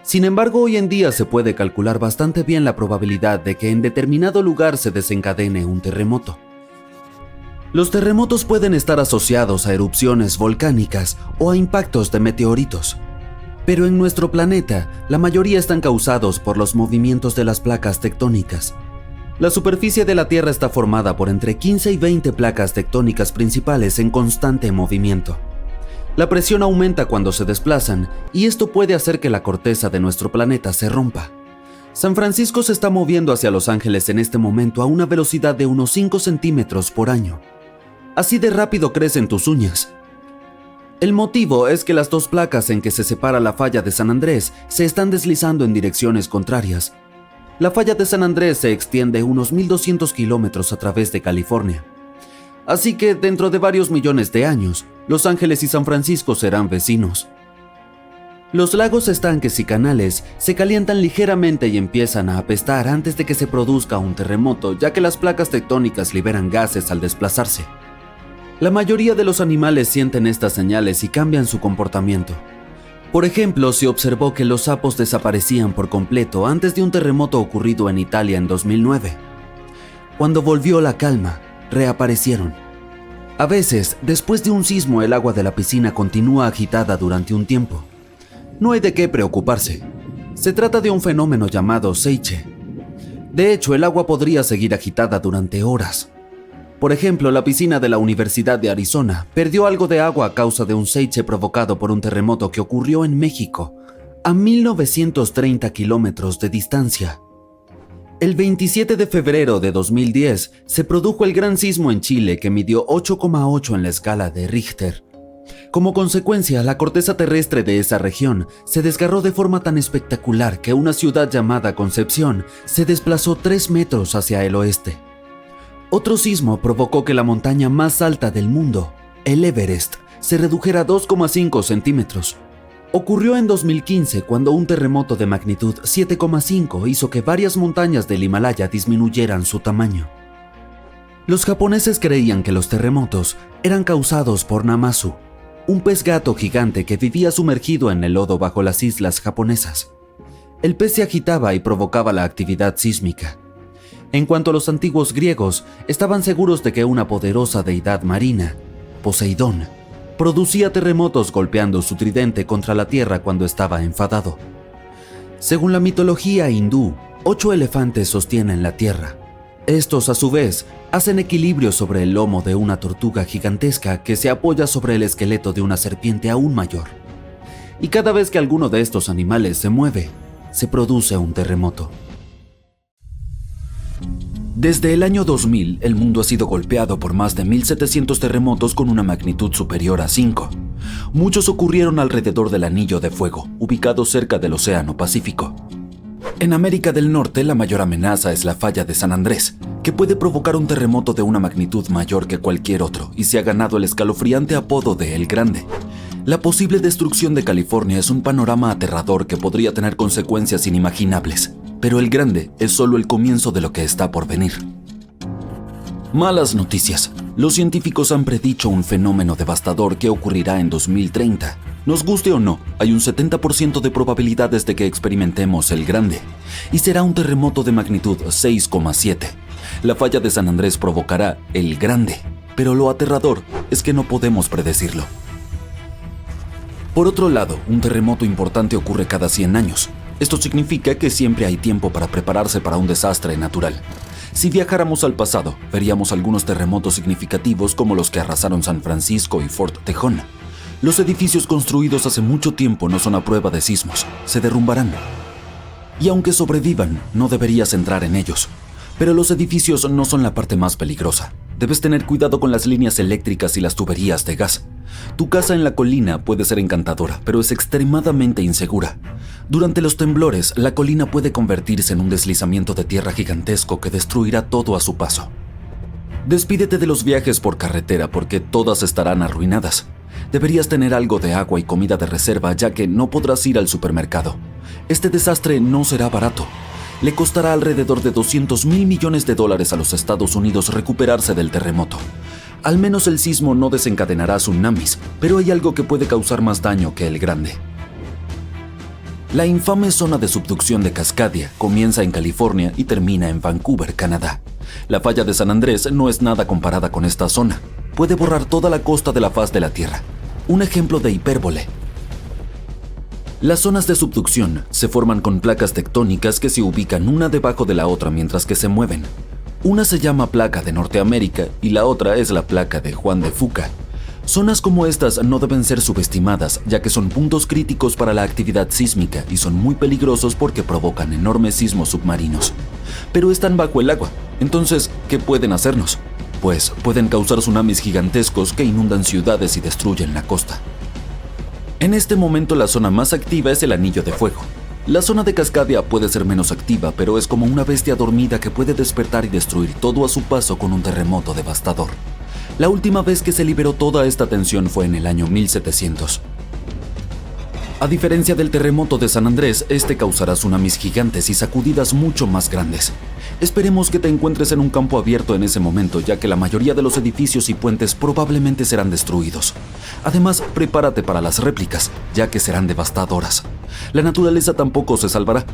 Sin embargo, hoy en día se puede calcular bastante bien la probabilidad de que en determinado lugar se desencadene un terremoto. Los terremotos pueden estar asociados a erupciones volcánicas o a impactos de meteoritos. Pero en nuestro planeta, la mayoría están causados por los movimientos de las placas tectónicas. La superficie de la Tierra está formada por entre 15 y 20 placas tectónicas principales en constante movimiento. La presión aumenta cuando se desplazan y esto puede hacer que la corteza de nuestro planeta se rompa. San Francisco se está moviendo hacia Los Ángeles en este momento a una velocidad de unos 5 centímetros por año. Así de rápido crecen tus uñas. El motivo es que las dos placas en que se separa la falla de San Andrés se están deslizando en direcciones contrarias. La falla de San Andrés se extiende unos 1,200 kilómetros a través de California. Así que dentro de varios millones de años, Los Ángeles y San Francisco serán vecinos. Los lagos, estanques y canales se calientan ligeramente y empiezan a apestar antes de que se produzca un terremoto, ya que las placas tectónicas liberan gases al desplazarse. La mayoría de los animales sienten estas señales y cambian su comportamiento. Por ejemplo, se observó que los sapos desaparecían por completo antes de un terremoto ocurrido en Italia en 2009. Cuando volvió la calma, reaparecieron. A veces, después de un sismo, el agua de la piscina continúa agitada durante un tiempo. No hay de qué preocuparse. Se trata de un fenómeno llamado seiche. De hecho, el agua podría seguir agitada durante horas. Por ejemplo, la piscina de la Universidad de Arizona perdió algo de agua a causa de un seiche provocado por un terremoto que ocurrió en México, a 1930 kilómetros de distancia. El 27 de febrero de 2010 se produjo el gran sismo en Chile que midió 8,8 en la escala de Richter. Como consecuencia, la corteza terrestre de esa región se desgarró de forma tan espectacular que una ciudad llamada Concepción se desplazó 3 metros hacia el oeste. Otro sismo provocó que la montaña más alta del mundo, el Everest, se redujera a 2,5 centímetros. Ocurrió en 2015 cuando un terremoto de magnitud 7,5 hizo que varias montañas del Himalaya disminuyeran su tamaño. Los japoneses creían que los terremotos eran causados por Namazu, un pez gato gigante que vivía sumergido en el lodo bajo las islas japonesas. El pez se agitaba y provocaba la actividad sísmica. En cuanto a los antiguos griegos, estaban seguros de que una poderosa deidad marina, Poseidón, producía terremotos golpeando su tridente contra la tierra cuando estaba enfadado. Según la mitología hindú, 8 elefantes sostienen la tierra. Estos, a su vez, hacen equilibrio sobre el lomo de una tortuga gigantesca que se apoya sobre el esqueleto de una serpiente aún mayor. Y cada vez que alguno de estos animales se mueve, se produce un terremoto. Desde el año 2000, el mundo ha sido golpeado por más de 1.700 terremotos con una magnitud superior a 5. Muchos ocurrieron alrededor del Anillo de Fuego, ubicado cerca del Océano Pacífico. En América del Norte, la mayor amenaza es la falla de San Andrés, que puede provocar un terremoto de una magnitud mayor que cualquier otro y se ha ganado el escalofriante apodo de El Grande. La posible destrucción de California es un panorama aterrador que podría tener consecuencias inimaginables, pero El Grande es solo el comienzo de lo que está por venir. Malas noticias. Los científicos han predicho un fenómeno devastador que ocurrirá en 2030. Nos guste o no, hay un 70% de probabilidades de que experimentemos El Grande, y será un terremoto de magnitud 6,7. La falla de San Andrés provocará El Grande, pero lo aterrador es que no podemos predecirlo. Por otro lado, un terremoto importante ocurre cada 100 años. Esto significa que siempre hay tiempo para prepararse para un desastre natural. Si viajáramos al pasado, veríamos algunos terremotos significativos como los que arrasaron San Francisco y Fort Tejón. Los edificios construidos hace mucho tiempo no son a prueba de sismos, se derrumbarán. Y aunque sobrevivan, no deberías entrar en ellos. Pero los edificios no son la parte más peligrosa. Debes tener cuidado con las líneas eléctricas y las tuberías de gas. Tu casa en la colina puede ser encantadora, pero es extremadamente insegura. Durante los temblores, la colina puede convertirse en un deslizamiento de tierra gigantesco que destruirá todo a su paso. Despídete de los viajes por carretera porque todas estarán arruinadas. Deberías tener algo de agua y comida de reserva ya que no podrás ir al supermercado. Este desastre no será barato. Le costará alrededor de $200 mil millones a los Estados Unidos recuperarse del terremoto. Al menos el sismo no desencadenará tsunamis, pero hay algo que puede causar más daño que El Grande. La infame zona de subducción de Cascadia comienza en California y termina en Vancouver, Canadá. La falla de San Andrés no es nada comparada con esta zona. Puede borrar toda la costa de la faz de la Tierra. Un ejemplo de hipérbole. Las zonas de subducción se forman con placas tectónicas que se ubican una debajo de la otra mientras que se mueven. Una se llama placa de Norteamérica y la otra es la placa de Juan de Fuca. Zonas como estas no deben ser subestimadas, ya que son puntos críticos para la actividad sísmica y son muy peligrosos porque provocan enormes sismos submarinos. Pero están bajo el agua, entonces, ¿qué pueden hacernos? Pues pueden causar tsunamis gigantescos que inundan ciudades y destruyen la costa. En este momento la zona más activa es el Anillo de Fuego. La zona de Cascadia puede ser menos activa, pero es como una bestia dormida que puede despertar y destruir todo a su paso con un terremoto devastador. La última vez que se liberó toda esta tensión fue en el año 1700. A diferencia del terremoto de San Andrés, este causará tsunamis gigantes y sacudidas mucho más grandes. Esperemos que te encuentres en un campo abierto en ese momento, ya que la mayoría de los edificios y puentes probablemente serán destruidos. Además, prepárate para las réplicas, ya que serán devastadoras. La naturaleza tampoco se salvará.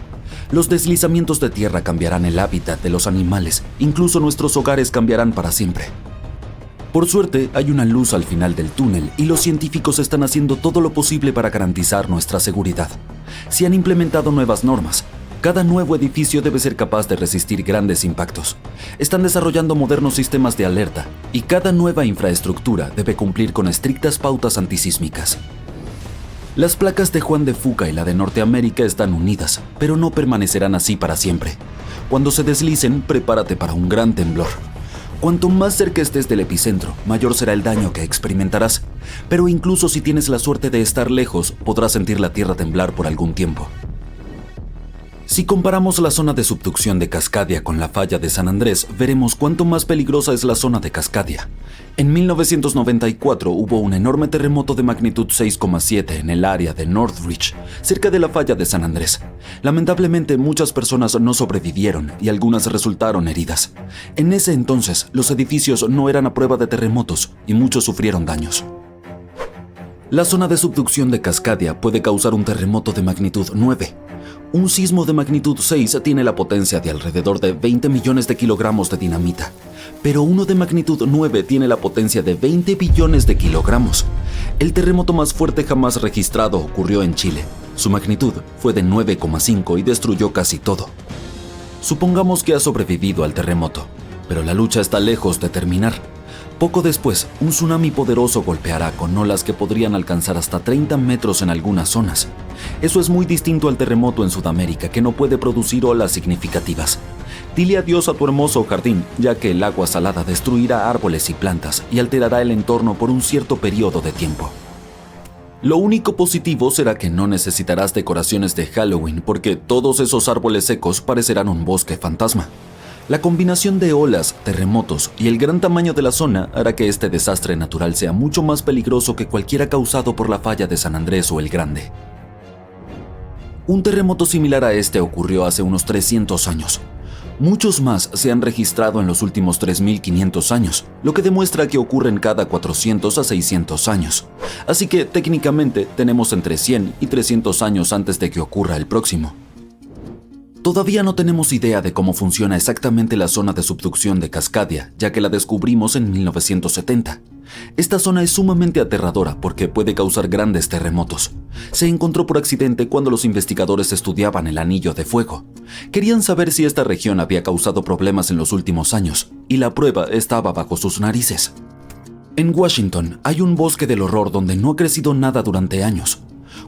Los deslizamientos de tierra cambiarán el hábitat de los animales, incluso nuestros hogares cambiarán para siempre. Por suerte, hay una luz al final del túnel y los científicos están haciendo todo lo posible para garantizar nuestra seguridad. Se han implementado nuevas normas. Cada nuevo edificio debe ser capaz de resistir grandes impactos. Están desarrollando modernos sistemas de alerta y cada nueva infraestructura debe cumplir con estrictas pautas antisísmicas. Las placas de Juan de Fuca y la de Norteamérica están unidas, pero no permanecerán así para siempre. Cuando se deslicen, prepárate para un gran temblor. Cuanto más cerca estés del epicentro, mayor será el daño que experimentarás. Pero incluso si tienes la suerte de estar lejos, podrás sentir la tierra temblar por algún tiempo. Si comparamos la zona de subducción de Cascadia con la falla de San Andrés, veremos cuánto más peligrosa es la zona de Cascadia. En 1994 hubo un enorme terremoto de magnitud 6,7 en el área de Northridge, cerca de la falla de San Andrés. Lamentablemente, muchas personas no sobrevivieron y algunas resultaron heridas. En ese entonces, los edificios no eran a prueba de terremotos y muchos sufrieron daños. La zona de subducción de Cascadia puede causar un terremoto de magnitud 9. Un sismo de magnitud 6 tiene la potencia de alrededor de 20 millones de kilogramos de dinamita, pero uno de magnitud 9 tiene la potencia de 20 billones de kilogramos. El terremoto más fuerte jamás registrado ocurrió en Chile. Su magnitud fue de 9,5 y destruyó casi todo. Supongamos que ha sobrevivido al terremoto, pero la lucha está lejos de terminar. Poco después, un tsunami poderoso golpeará con olas que podrían alcanzar hasta 30 metros en algunas zonas. Eso es muy distinto al terremoto en Sudamérica, que no puede producir olas significativas. Dile adiós a tu hermoso jardín, ya que el agua salada destruirá árboles y plantas y alterará el entorno por un cierto periodo de tiempo. Lo único positivo será que no necesitarás decoraciones de Halloween, porque todos esos árboles secos parecerán un bosque fantasma. La combinación de olas, terremotos y el gran tamaño de la zona hará que este desastre natural sea mucho más peligroso que cualquiera causado por la falla de San Andrés o el Grande. Un terremoto similar a este ocurrió hace unos 300 años. Muchos más se han registrado en los últimos 3.500 años, lo que demuestra que ocurren cada 400 a 600 años. Así que técnicamente tenemos entre 100 y 300 años antes de que ocurra el próximo. Todavía no tenemos idea de cómo funciona exactamente la zona de subducción de Cascadia, ya que la descubrimos en 1970. Esta zona es sumamente aterradora porque puede causar grandes terremotos. Se encontró por accidente cuando los investigadores estudiaban el Anillo de Fuego. Querían saber si esta región había causado problemas en los últimos años, y la prueba estaba bajo sus narices. En Washington hay un bosque del horror donde no ha crecido nada durante años.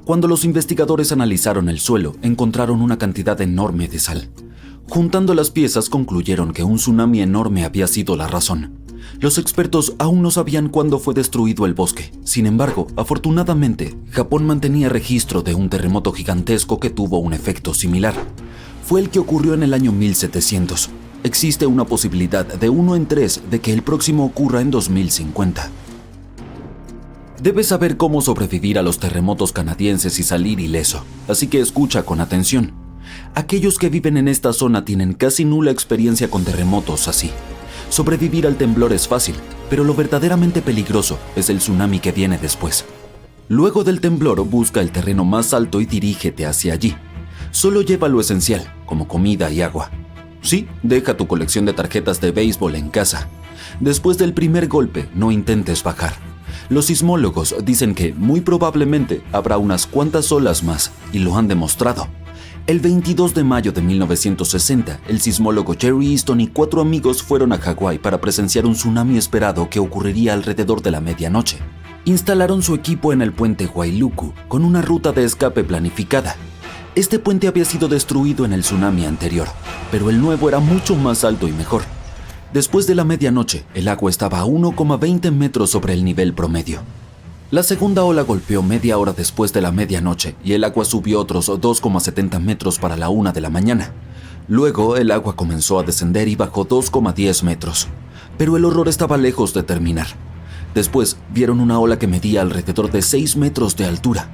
Cuando los investigadores analizaron el suelo, encontraron una cantidad enorme de sal. Juntando las piezas, concluyeron que un tsunami enorme había sido la razón. Los expertos aún no sabían cuándo fue destruido el bosque. Sin embargo, afortunadamente, Japón mantenía registro de un terremoto gigantesco que tuvo un efecto similar. Fue el que ocurrió en el año 1700. Existe una posibilidad de 1 en 3 de que el próximo ocurra en 2050. Debes saber cómo sobrevivir a los terremotos canadienses y salir ileso, así que escucha con atención. Aquellos que viven en esta zona tienen casi nula experiencia con terremotos así. Sobrevivir al temblor es fácil, pero lo verdaderamente peligroso es el tsunami que viene después. Luego del temblor, busca el terreno más alto y dirígete hacia allí. Solo lleva lo esencial, como comida y agua. Sí, deja tu colección de tarjetas de béisbol en casa. Después del primer golpe, no intentes bajar. Los sismólogos dicen que muy probablemente habrá unas cuantas olas más, y lo han demostrado. El 22 de mayo de 1960, el sismólogo Jerry Easton y 4 amigos fueron a Hawái para presenciar un tsunami esperado que ocurriría alrededor de la medianoche. Instalaron su equipo en el puente Wailuku, con una ruta de escape planificada. Este puente había sido destruido en el tsunami anterior, pero el nuevo era mucho más alto y mejor. Después de la medianoche, el agua estaba a 1,20 metros sobre el nivel promedio. La segunda ola golpeó media hora después de la medianoche y el agua subió otros 2,70 metros para la 1 de la mañana. Luego, el agua comenzó a descender y bajó 2,10 metros. Pero el horror estaba lejos de terminar. Después, vieron una ola que medía alrededor de 6 metros de altura.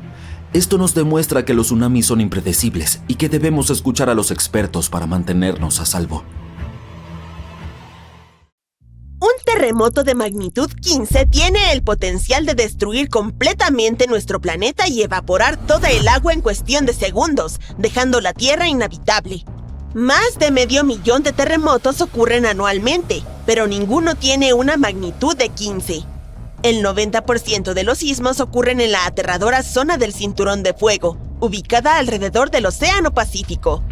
Esto nos demuestra que los tsunamis son impredecibles y que debemos escuchar a los expertos para mantenernos a salvo. Un terremoto de magnitud 15 tiene el potencial de destruir completamente nuestro planeta y evaporar toda el agua en cuestión de segundos, dejando la Tierra inhabitable. Más de 500,000 de terremotos ocurren anualmente, pero ninguno tiene una magnitud de 15. El 90% de los sismos ocurren en la aterradora zona del Cinturón de Fuego, ubicada alrededor del Océano Pacífico.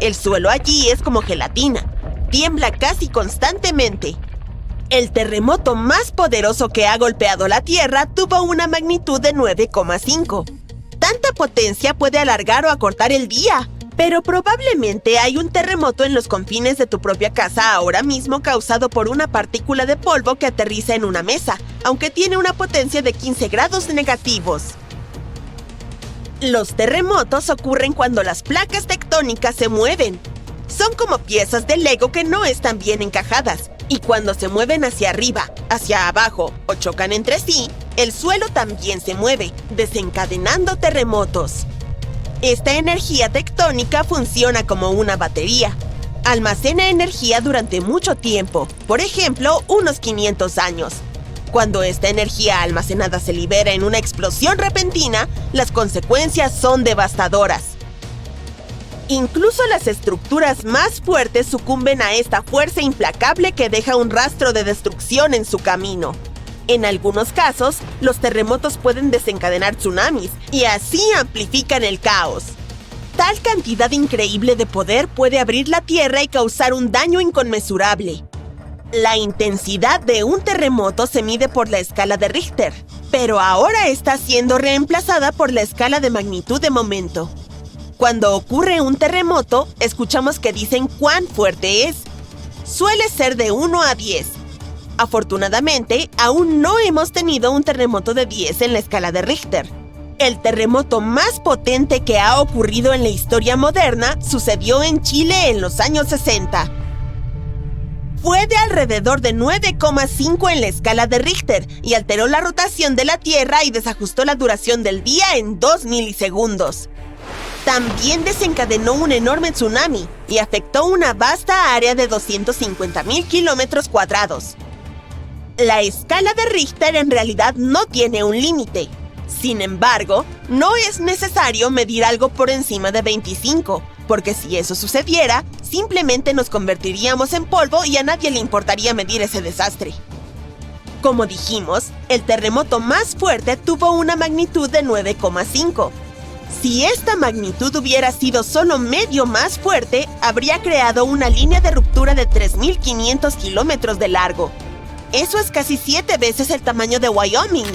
El suelo allí es como gelatina, tiembla casi constantemente. El terremoto más poderoso que ha golpeado la Tierra tuvo una magnitud de 9,5. Tanta potencia puede alargar o acortar el día, pero probablemente hay un terremoto en los confines de tu propia casa ahora mismo causado por una partícula de polvo que aterriza en una mesa, aunque tiene una potencia de 15 grados negativos. Los terremotos ocurren cuando las placas tectónicas se mueven. Son como piezas de Lego que no están bien encajadas, y cuando se mueven hacia arriba, hacia abajo o chocan entre sí, el suelo también se mueve, desencadenando terremotos. Esta energía tectónica funciona como una batería. Almacena energía durante mucho tiempo, por ejemplo, unos 500 años. Cuando esta energía almacenada se libera en una explosión repentina, las consecuencias son devastadoras. Incluso las estructuras más fuertes sucumben a esta fuerza implacable que deja un rastro de destrucción en su camino. En algunos casos, los terremotos pueden desencadenar tsunamis y así amplifican el caos. Tal cantidad increíble de poder puede abrir la tierra y causar un daño inconmensurable. La intensidad de un terremoto se mide por la escala de Richter, pero ahora está siendo reemplazada por la escala de magnitud de momento. Cuando ocurre un terremoto, escuchamos que dicen cuán fuerte es. Suele ser de 1 a 10. Afortunadamente, aún no hemos tenido un terremoto de 10 en la escala de Richter. El terremoto más potente que ha ocurrido en la historia moderna sucedió en Chile en los años 60. Fue de alrededor de 9,5 en la escala de Richter y alteró la rotación de la Tierra y desajustó la duración del día en 2 milisegundos. También desencadenó un enorme tsunami y afectó una vasta área de 250.000 kilómetros cuadrados. La escala de Richter en realidad no tiene un límite. Sin embargo, no es necesario medir algo por encima de 25, porque si eso sucediera, simplemente nos convertiríamos en polvo y a nadie le importaría medir ese desastre. Como dijimos, el terremoto más fuerte tuvo una magnitud de 9,5. Si esta magnitud hubiera sido solo medio más fuerte, habría creado una línea de ruptura de 3.500 kilómetros de largo. Eso es casi 7 veces el tamaño de Wyoming.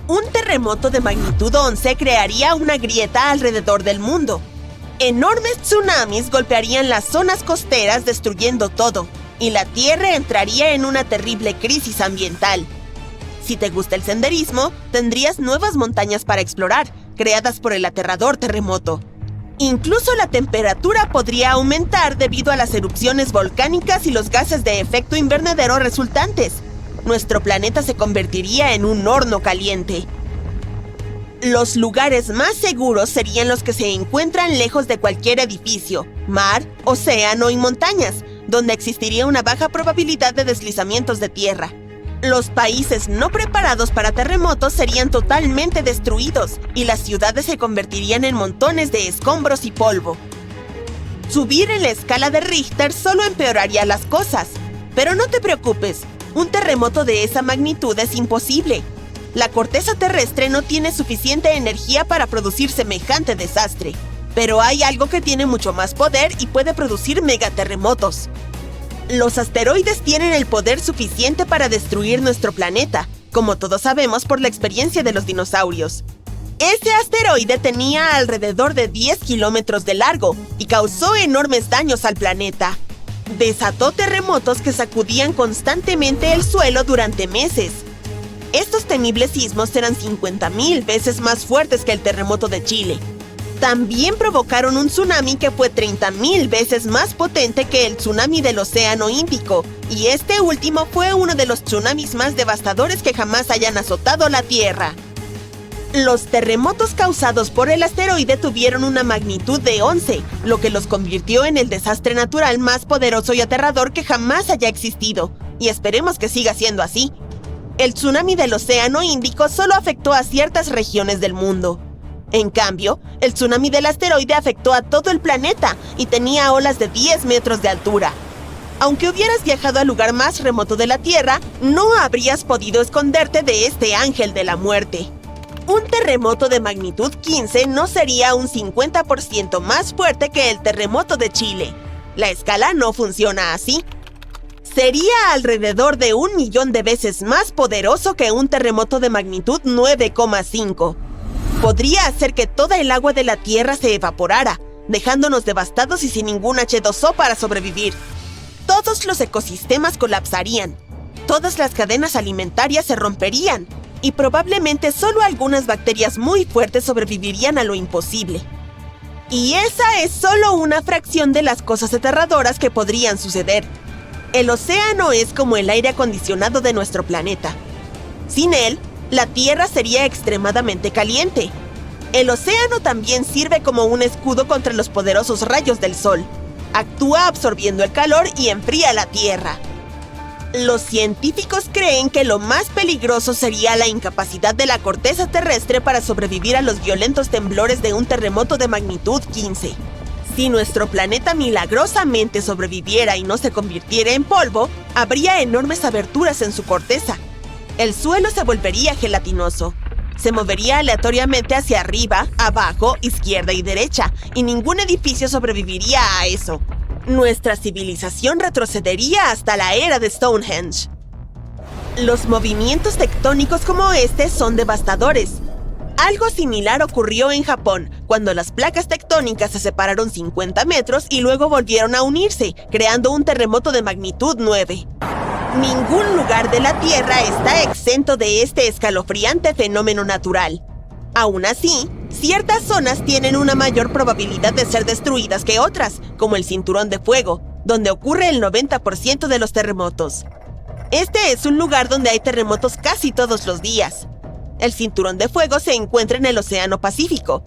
Un terremoto de magnitud 11 crearía una grieta alrededor del mundo. Enormes tsunamis golpearían las zonas costeras destruyendo todo, y la Tierra entraría en una terrible crisis ambiental. Si te gusta el senderismo, tendrías nuevas montañas para explorar, creadas por el aterrador terremoto. Incluso la temperatura podría aumentar debido a las erupciones volcánicas y los gases de efecto invernadero resultantes. Nuestro planeta se convertiría en un horno caliente. Los lugares más seguros serían los que se encuentran lejos de cualquier edificio, mar, océano y montañas, donde existiría una baja probabilidad de deslizamientos de tierra. Los países no preparados para terremotos serían totalmente destruidos y las ciudades se convertirían en montones de escombros y polvo. Subir en la escala de Richter solo empeoraría las cosas. Pero no te preocupes, un terremoto de esa magnitud es imposible. La corteza terrestre no tiene suficiente energía para producir semejante desastre. Pero hay algo que tiene mucho más poder y puede producir megaterremotos. Los asteroides tienen el poder suficiente para destruir nuestro planeta, como todos sabemos por la experiencia de los dinosaurios. Ese asteroide tenía alrededor de 10 kilómetros de largo y causó enormes daños al planeta. Desató terremotos que sacudían constantemente el suelo durante meses. Estos temibles sismos eran 50.000 veces más fuertes que el terremoto de Chile. También provocaron un tsunami que fue 30.000 veces más potente que el tsunami del Océano Índico, y este último fue uno de los tsunamis más devastadores que jamás hayan azotado la Tierra. Los terremotos causados por el asteroide tuvieron una magnitud de 11, lo que los convirtió en el desastre natural más poderoso y aterrador que jamás haya existido, y esperemos que siga siendo así. El tsunami del Océano Índico solo afectó a ciertas regiones del mundo. En cambio, el tsunami del asteroide afectó a todo el planeta y tenía olas de 10 metros de altura. Aunque hubieras viajado al lugar más remoto de la Tierra, no habrías podido esconderte de este ángel de la muerte. Un terremoto de magnitud 15 no sería un 50% más fuerte que el terremoto de Chile. La escala no funciona así. Sería alrededor de 1 millón de veces más poderoso que un terremoto de magnitud 9,5. Podría hacer que toda el agua de la Tierra se evaporara, dejándonos devastados y sin ningún H2O para sobrevivir. Todos los ecosistemas colapsarían. Todas las cadenas alimentarias se romperían. y probablemente solo algunas bacterias muy fuertes sobrevivirían a lo imposible. Y esa es solo una fracción de las cosas aterradoras que podrían suceder. El océano es como el aire acondicionado de nuestro planeta. Sin él, la Tierra sería extremadamente caliente. El océano también sirve como un escudo contra los poderosos rayos del sol. Actúa absorbiendo el calor y enfría la Tierra. Los científicos creen que lo más peligroso sería la incapacidad de la corteza terrestre para sobrevivir a los violentos temblores de un terremoto de magnitud 15. Si nuestro planeta milagrosamente sobreviviera y no se convirtiera en polvo, habría enormes aberturas en su corteza. El suelo se volvería gelatinoso. Se movería aleatoriamente hacia arriba, abajo, izquierda y derecha, y ningún edificio sobreviviría a eso. Nuestra civilización retrocedería hasta la era de Stonehenge. Los movimientos tectónicos como este son devastadores. Algo similar ocurrió en Japón, cuando las placas tectónicas se separaron 50 metros y luego volvieron a unirse, creando un terremoto de magnitud 9. Ningún lugar de la Tierra está exento de este escalofriante fenómeno natural. Aún así, ciertas zonas tienen una mayor probabilidad de ser destruidas que otras, como el Cinturón de Fuego, donde ocurre el 90% de los terremotos. Este es un lugar donde hay terremotos casi todos los días. El Cinturón de Fuego se encuentra en el Océano Pacífico.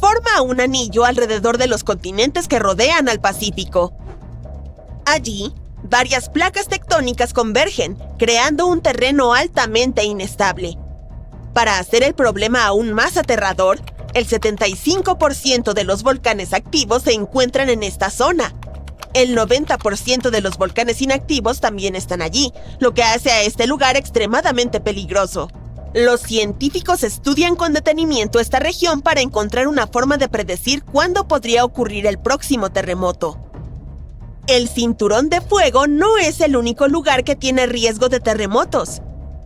Forma un anillo alrededor de los continentes que rodean al Pacífico. Allí, varias placas tectónicas convergen, creando un terreno altamente inestable. Para hacer el problema aún más aterrador, el 75% de los volcanes activos se encuentran en esta zona. El 90% de los volcanes inactivos también están allí, lo que hace a este lugar extremadamente peligroso. Los científicos estudian con detenimiento esta región para encontrar una forma de predecir cuándo podría ocurrir el próximo terremoto. El Cinturón de Fuego no es el único lugar que tiene riesgo de terremotos.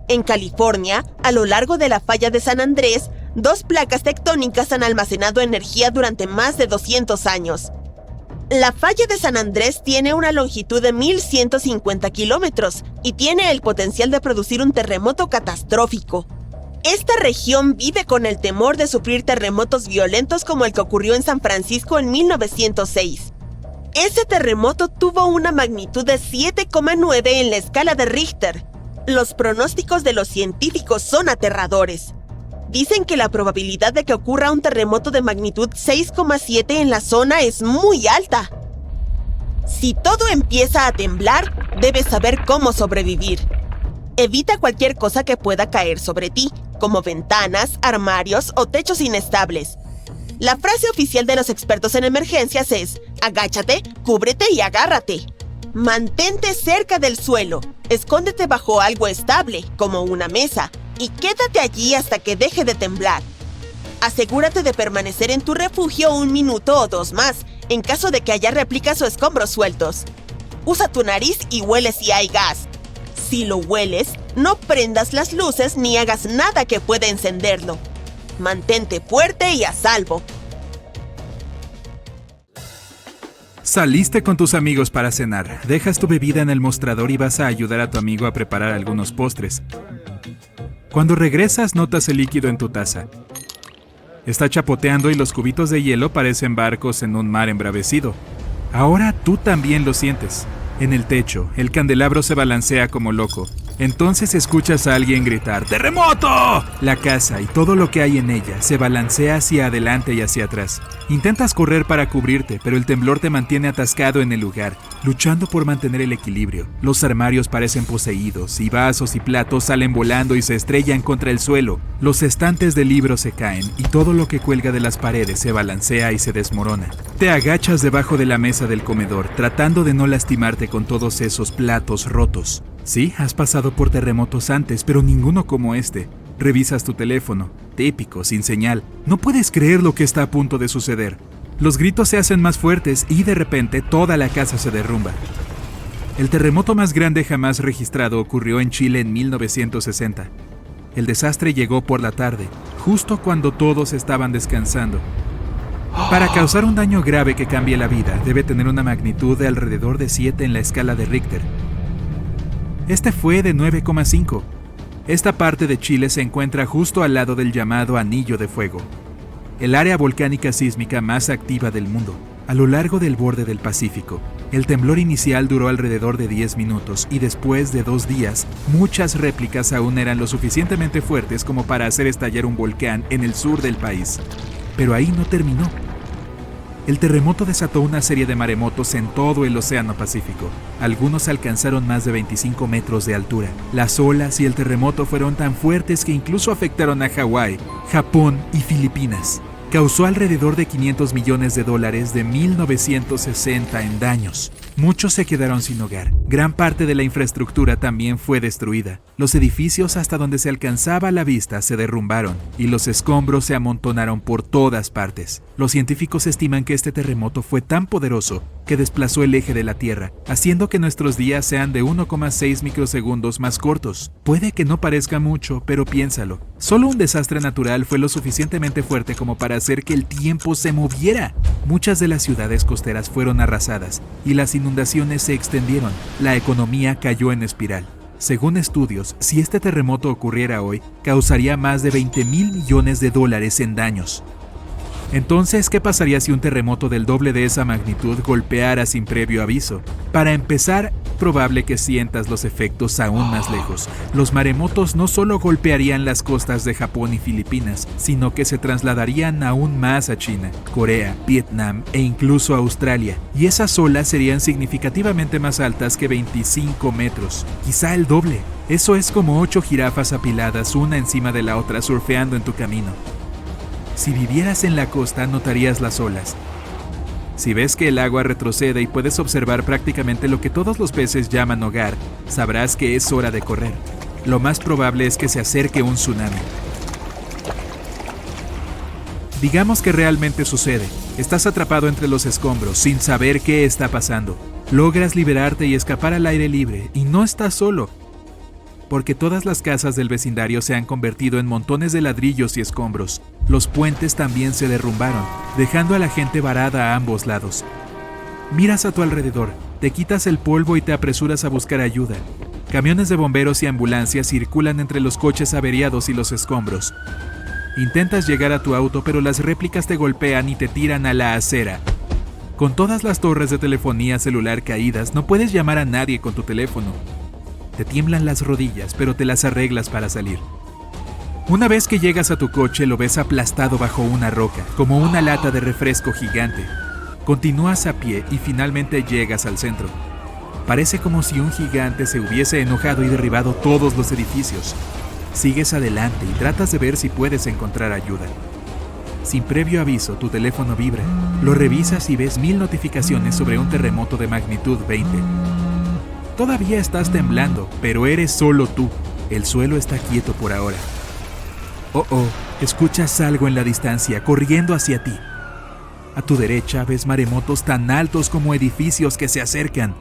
En California, a lo largo de la falla de San Andrés, 2 placas tectónicas han almacenado energía durante más de 200 años. La falla de San Andrés tiene una longitud de 1.150 kilómetros y tiene el potencial de producir un terremoto catastrófico. Esta región vive con el temor de sufrir terremotos violentos como el que ocurrió en San Francisco en 1906. Ese terremoto tuvo una magnitud de 7,9 en la escala de Richter. Los pronósticos de los científicos son aterradores. Dicen que la probabilidad de que ocurra un terremoto de magnitud 6,7 en la zona es muy alta. Si todo empieza a temblar, debes saber cómo sobrevivir. Evita cualquier cosa que pueda caer sobre ti, como ventanas, armarios o techos inestables. La frase oficial de los expertos en emergencias es: agáchate, cúbrete y agárrate. Mantente cerca del suelo, escóndete bajo algo estable, como una mesa, y quédate allí hasta que deje de temblar. Asegúrate de permanecer en tu refugio 1 minuto o 2 más, en caso de que haya réplicas o escombros sueltos. Usa tu nariz y huele si hay gas. Si lo hueles, no prendas las luces ni hagas nada que pueda encenderlo. Mantente fuerte y a salvo. Saliste con tus amigos para cenar. Dejas tu bebida en el mostrador y vas a ayudar a tu amigo a preparar algunos postres. Cuando regresas, notas el líquido en tu taza. Está chapoteando y los cubitos de hielo parecen barcos en un mar embravecido. Ahora tú también lo sientes. En el techo, el candelabro se balancea como loco. Entonces escuchas a alguien gritar: ¡terremoto! La casa y todo lo que hay en ella se balancea hacia adelante y hacia atrás. Intentas correr para cubrirte, pero el temblor te mantiene atascado en el lugar, luchando por mantener el equilibrio. Los armarios parecen poseídos y vasos y platos salen volando y se estrellan contra el suelo. Los estantes de libros se caen y todo lo que cuelga de las paredes se balancea y se desmorona. Te agachas debajo de la mesa del comedor, tratando de no lastimarte con todos esos platos rotos. Sí, has pasado por terremotos antes, pero ninguno como este. Revisas tu teléfono, típico, sin señal. No puedes creer lo que está a punto de suceder. Los gritos se hacen más fuertes y de repente toda la casa se derrumba. El terremoto más grande jamás registrado ocurrió en Chile en 1960. El desastre llegó por la tarde, justo cuando todos estaban descansando. Para causar un daño grave que cambie la vida, debe tener una magnitud de alrededor de 7 en la escala de Richter. Este fue de 9,5. Esta parte de Chile se encuentra justo al lado del llamado Anillo de Fuego, el área volcánica sísmica más activa del mundo, a lo largo del borde del Pacífico. El temblor inicial duró alrededor de 10 minutos y después de 2 días, muchas réplicas aún eran lo suficientemente fuertes como para hacer estallar un volcán en el sur del país. Pero ahí no terminó. El terremoto desató una serie de maremotos en todo el Océano Pacífico. Algunos alcanzaron más de 25 metros de altura. Las olas y el terremoto fueron tan fuertes que incluso afectaron a Hawái, Japón y Filipinas. Causó alrededor de $500 millones de 1960 en daños. Muchos se quedaron sin hogar. Gran parte de la infraestructura también fue destruida. Los edificios hasta donde se alcanzaba la vista se derrumbaron y los escombros se amontonaron por todas partes. Los científicos estiman que este terremoto fue tan poderoso que desplazó el eje de la Tierra, haciendo que nuestros días sean de 1,6 microsegundos más cortos. Puede que no parezca mucho, pero piénsalo. Solo un desastre natural fue lo suficientemente fuerte como para hacer que el tiempo se moviera. Muchas de las ciudades costeras fueron arrasadas y las inundaciones se extendieron. La economía cayó en espiral. Según estudios, si este terremoto ocurriera hoy, causaría más de $20,000 millones en daños. Entonces, ¿qué pasaría si un terremoto del doble de esa magnitud golpeara sin previo aviso? Para empezar, probable que sientas los efectos aún más lejos. Los maremotos no solo golpearían las costas de Japón y Filipinas, sino que se trasladarían aún más a China, Corea, Vietnam e incluso Australia. Y esas olas serían significativamente más altas que 25 metros, quizá el doble. Eso es como 8 jirafas apiladas una encima de la otra surfeando en tu camino. Si vivieras en la costa, notarías las olas. Si ves que el agua retrocede y puedes observar prácticamente lo que todos los peces llaman hogar, sabrás que es hora de correr. Lo más probable es que se acerque un tsunami. Digamos que realmente sucede. Estás atrapado entre los escombros, sin saber qué está pasando. Logras liberarte y escapar al aire libre, y no estás solo, porque todas las casas del vecindario se han convertido en montones de ladrillos y escombros. Los puentes también se derrumbaron, dejando a la gente varada a ambos lados. Miras a tu alrededor, te quitas el polvo y te apresuras a buscar ayuda. Camiones de bomberos y ambulancias circulan entre los coches averiados y los escombros. Intentas llegar a tu auto, pero las réplicas te golpean y te tiran a la acera. Con todas las torres de telefonía celular caídas, no puedes llamar a nadie con tu teléfono. Te tiemblan las rodillas, pero te las arreglas para salir. Una vez que llegas a tu coche, lo ves aplastado bajo una roca, como una lata de refresco gigante. Continúas a pie y finalmente llegas al centro. Parece como si un gigante se hubiese enojado y derribado todos los edificios. Sigues adelante y tratas de ver si puedes encontrar ayuda. Sin previo aviso, tu teléfono vibra. Lo revisas y ves 1000 notificaciones sobre un terremoto de magnitud 20. Todavía estás temblando, pero eres solo tú. El suelo está quieto por ahora. Escuchas algo en la distancia, corriendo hacia ti. A tu derecha ves maremotos tan altos como edificios que se acercan.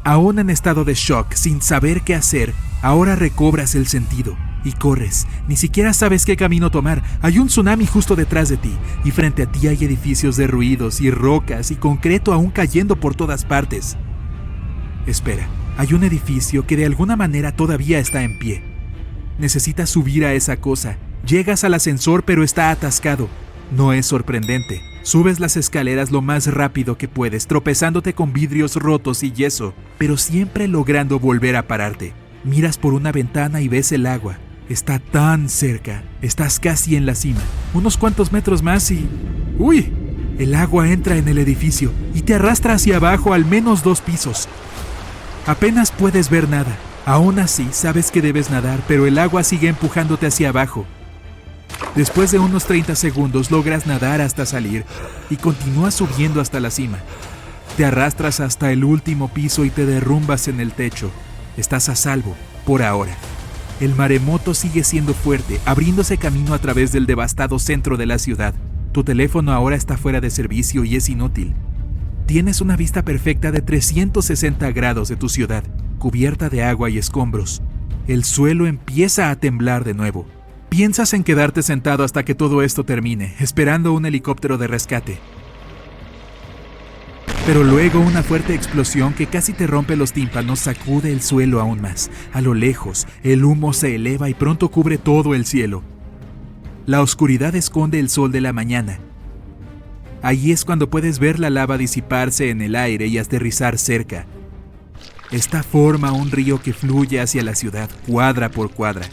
Aún en estado de shock, sin saber qué hacer, ahora recobras el sentido y corres. Ni siquiera sabes qué camino tomar. Hay un tsunami justo detrás de ti y frente a ti hay edificios derruidos y rocas y concreto aún cayendo por todas partes. Espera, hay un edificio que de alguna manera todavía está en pie. Necesitas subir a esa cosa. Llegas al ascensor, pero está atascado. No es sorprendente. Subes las escaleras lo más rápido que puedes, tropezándote con vidrios rotos y yeso, pero siempre logrando volver a pararte. Miras por una ventana y ves el agua. Está tan cerca. Estás casi en la cima. Unos cuantos metros más y... ¡Uy! El agua entra en el edificio y te arrastra hacia abajo al menos 2 pisos. Apenas puedes ver nada. Aún así, sabes que debes nadar, pero el agua sigue empujándote hacia abajo. Después de unos 30 segundos logras nadar hasta salir y continúas subiendo hasta la cima. Te arrastras hasta el último piso y te derrumbas en el techo. Estás a salvo, por ahora. El maremoto sigue siendo fuerte, abriéndose camino a través del devastado centro de la ciudad. Tu teléfono ahora está fuera de servicio y es inútil. Tienes una vista perfecta de 360 grados de tu ciudad, cubierta de agua y escombros. El suelo empieza a temblar de nuevo. Piensas en quedarte sentado hasta que todo esto termine, esperando un helicóptero de rescate. Pero luego una fuerte explosión que casi te rompe los tímpanos sacude el suelo aún más. A lo lejos, el humo se eleva y pronto cubre todo el cielo. La oscuridad esconde el sol de la mañana. Ahí es cuando puedes ver la lava disiparse en el aire y aterrizar cerca. Esta forma un río que fluye hacia la ciudad, cuadra por cuadra.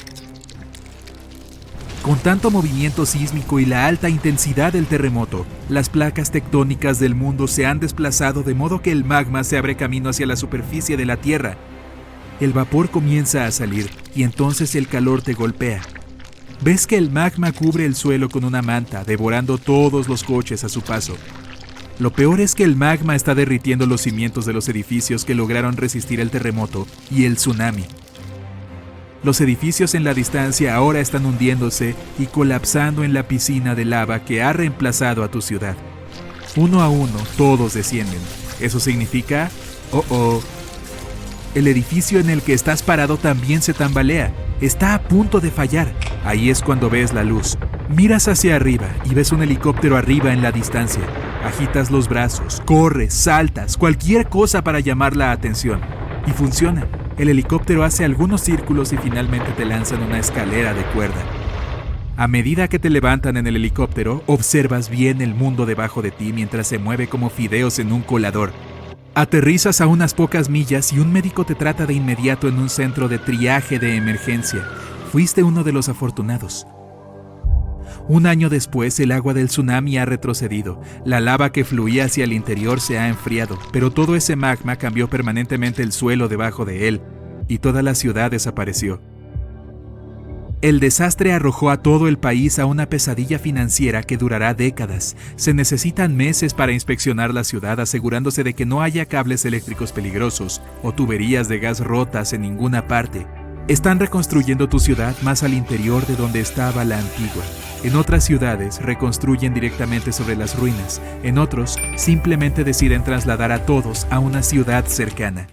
Con tanto movimiento sísmico y la alta intensidad del terremoto, las placas tectónicas del mundo se han desplazado de modo que el magma se abre camino hacia la superficie de la Tierra. El vapor comienza a salir y entonces el calor te golpea. Ves que el magma cubre el suelo con una manta, devorando todos los coches a su paso. Lo peor es que el magma está derritiendo los cimientos de los edificios que lograron resistir el terremoto y el tsunami. Los edificios en la distancia ahora están hundiéndose y colapsando en la piscina de lava que ha reemplazado a tu ciudad. Uno a uno, todos descienden. Eso significa... ¡oh! El edificio en el que estás parado también se tambalea. Está a punto de fallar. Ahí es cuando ves la luz. Miras hacia arriba y ves un helicóptero arriba en la distancia. Agitas los brazos, corres, saltas, cualquier cosa para llamar la atención. Y funciona. El helicóptero hace algunos círculos y finalmente te lanzan una escalera de cuerda. A medida que te levantan en el helicóptero, observas bien el mundo debajo de ti mientras se mueve como fideos en un colador. Aterrizas a unas pocas millas y un médico te trata de inmediato en un centro de triaje de emergencia. Fuiste uno de los afortunados. Un año después, el agua del tsunami ha retrocedido. La lava que fluía hacia el interior se ha enfriado, pero todo ese magma cambió permanentemente el suelo debajo de él, y toda la ciudad desapareció. El desastre arrojó a todo el país a una pesadilla financiera que durará décadas. Se necesitan meses para inspeccionar la ciudad, asegurándose de que no haya cables eléctricos peligrosos o tuberías de gas rotas en ninguna parte. Están reconstruyendo tu ciudad más al interior de donde estaba la antigua. En otras ciudades reconstruyen directamente sobre las ruinas. En otros simplemente deciden trasladar a todos a una ciudad cercana.